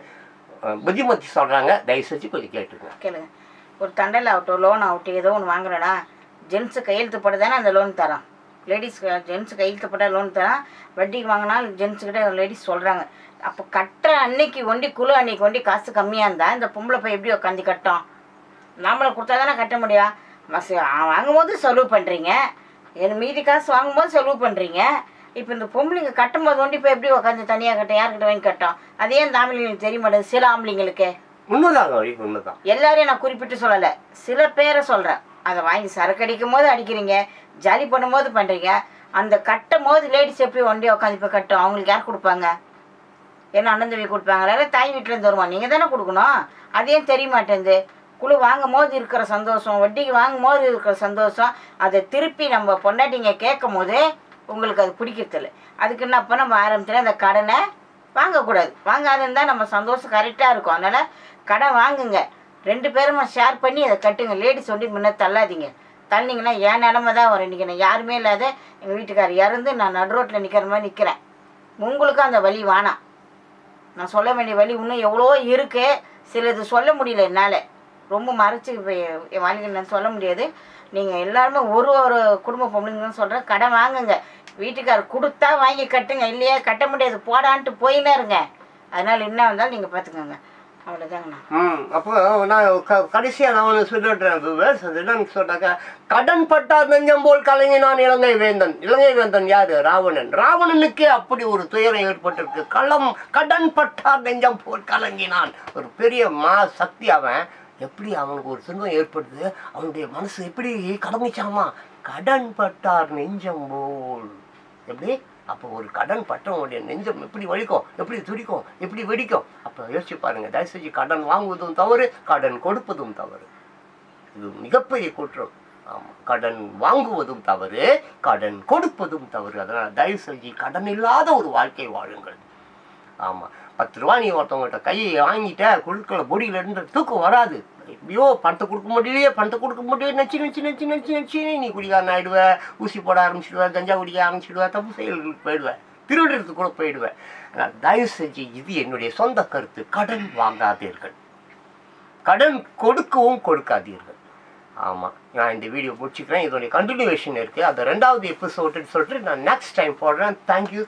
புத்திமதி சொல்றாங்க. தயவு செஞ்சு கொஞ்சம் கேளுங்க. ஒரு தண்டல் ஆகட்டும், லோன் ஆகட்டும், ஏதோ ஒன்று வாங்குறேன்னா ஜென்ஸு கையெழுத்து போட்டு தானே அந்த லோன் தரான். லேடிஸ் ஜென்ஸு கையெழுத்து போட்டால் லோன் தரான். வட்டிக்கு வாங்கினா ஜென்ஸுக்கிட்ட லேடிஸ் சொல்கிறாங்க. அப்போ கட்டுற அன்னைக்கு அன்னைக்கு காசு கம்மியாக இருந்தால் இந்த பொம்பளை போய் எப்படி உட்காந்து கட்டும்? நாமளை கொடுத்தா தானே கட்ட முடியும். வாங்கும்போது செலவு பண்ணுறீங்க, மீதி காசு வாங்கும்போது செலவு பண்ணுறீங்க. இப்போ இந்த பொம்பளைங்க கட்டும்போது போய் எப்படி உட்காந்து தனியாக கட்டும், யார்கிட்ட வாங்கி கட்டும்? அதே இந்த ஆம்பளைங்களுக்கு தெரிய மாட்டேங்குது. சில ஆம்பளைங்களுக்கு உண்மைதான். எல்லாரையும் நான் குறிப்பிட்டு சொல்லலை, சில பேரை சொல்கிறேன். அதை வாங்கி சரக்கு அடிக்கும் போது அடிக்கிறீங்க, ஜாலி பண்ணும்போது பண்ணுறீங்க. அந்த கட்டும் போது லேடிஸ் எப்படி ஒண்டி உட்காந்து இப்போ கட்டும்? அவங்களுக்கு யார் கொடுப்பாங்க? ஏன்னா அண்ணன் தம்பி கொடுப்பாங்களா, இல்லை தாய் வீட்டிலேருந்து வருவான், நீங்கள் தானே கொடுக்கணும். அதையும் தெரிய மாட்டேங்குது. குழு வாங்கும் போது இருக்கிற சந்தோஷம், வட்டிக்கு வாங்கும் போது இருக்கிற சந்தோஷம், அதை திருப்பி நம்ம பொண்டாட்டிங்க கேட்கும் போது உங்களுக்கு அது பிடிக்கிறதில்ல. அதுக்கு என்ன அப்போ நம்ம ஆரம்பத்தில் அந்த கடனை வாங்கக்கூடாது. வாங்காதுன்னு நம்ம சந்தோஷம் கரெக்டாக இருக்கும். அதனால் கடன் வாங்குங்க, 2 பேருமா ஷேர் பண்ணி அதை கட்டுங்க. லேடிஸ் முன்ன தள்ளாதீங்க. தள்ளிங்கன்னா என் நிலமை தான் வரும். இன்றைக்கி நான் யாருமே இல்லாத எங்கள் வீட்டுக்காரர் இறந்து நான் நடு ரோட்டில் நிற்கிற மாதிரி நிற்கிறேன். உங்களுக்கும் அந்த வழி வேணாம். நான் சொல்ல வேண்டிய வழி இன்னும் எவ்வளோ இருக்கு. சிலது சொல்ல முடியல என்னால், ரொம்ப மறைச்சி என் வாழ்க்கை நான் சொல்ல முடியாது. நீங்கள் எல்லாருமே ஒரு ஒரு குடும்ப பொம்பளைங்கன்னு சொல்கிறேன், கடன் வாங்குங்க. வீட்டுக்காரர் கொடுத்தா வாங்கி கட்டுங்க, இல்லையா கட்ட முடியாது போடான்ட்டு போயினே இருங்க. அதனால் என்ன வந்தாலும் நீங்கள் பார்த்துக்கோங்க. அவ்வளோதாங்கண்ணா. அப்போ நான் கடைசியாக நான் ஒன்று சொல்லிடுறேன். என்னன்னு சொன்னாக்கா, கடன் பட்டார் நெஞ்சம் போல் கலங்கினான் இலங்கை வேந்தன். இலங்கை வேந்தன் யாரு? ராவணன். ராவணனுக்கே அப்படி ஒரு துயரம் ஏற்பட்டிருக்கு. கடன் பட்டார் நெஞ்சம் போல் கலங்கினான். ஒரு பெரிய சக்தி அவன். எப்படி அவனுக்கு ஒரு துன்பம் ஏற்படுது, அவனுடைய மனசு எப்படி கடமைச்சாமா? கடன் பட்டார் நெஞ்சம் போல். எப்படி? அப்போ ஒரு கடன் பட்டவனுடைய நெஞ்சம் எப்படி வலிக்கும், எப்படி துடிக்கும், எப்படி வெடிக்கும்? அப்போ யோசிச்சு பாருங்க. தயவு செஞ்சு கடன் வாங்குவதும் தவறு, கடன் கொடுப்பதும் தவறு. இது மிகப்பெரிய குற்றம். ஆமாம், கடன் வாங்குவதும் தவறு, கடன் கொடுப்பதும் தவறு. அதனால் தயவு செஞ்சு கடன் இல்லாத ஒரு வாழ்க்கை வாழுங்கள். ஆமாம், 10 ரூபா நீ ஒருத்தவங்கள்ட்ட கையை வாங்கிட்ட, குழுக்களை பொடியிலேருந்து தூக்கம் வராது. ஐயோ பணத்தை கொடுக்க முடியலையே நச்சு நீ குடிக்காரன் ஆகிடுவ, ஊசி போட ஆரம்பிச்சிடுவேன், கஞ்சா குடிக்க ஆரம்பிச்சிடுவேன், தப்பு செயல்களுக்கு போயிடுவேன், திருடுறதுக்கு கூட போயிடுவேன். ஆனால் தயவு செஞ்சு இது என்னுடைய சொந்த கருத்து, கடன் வாங்காதீர்கள், கடன் கொடுக்கவும் கொடுக்காதீர்கள். ஆமாம், நான் இந்த வீடியோ முடிச்சுக்கிறேன். இதோடைய கண்டினியூவேஷன் இருக்குது, அது 2வது எபிசோடுன்னு சொல்லிட்டு நான் நெக்ஸ்ட் டைம் போடுறேன். தேங்க்யூ.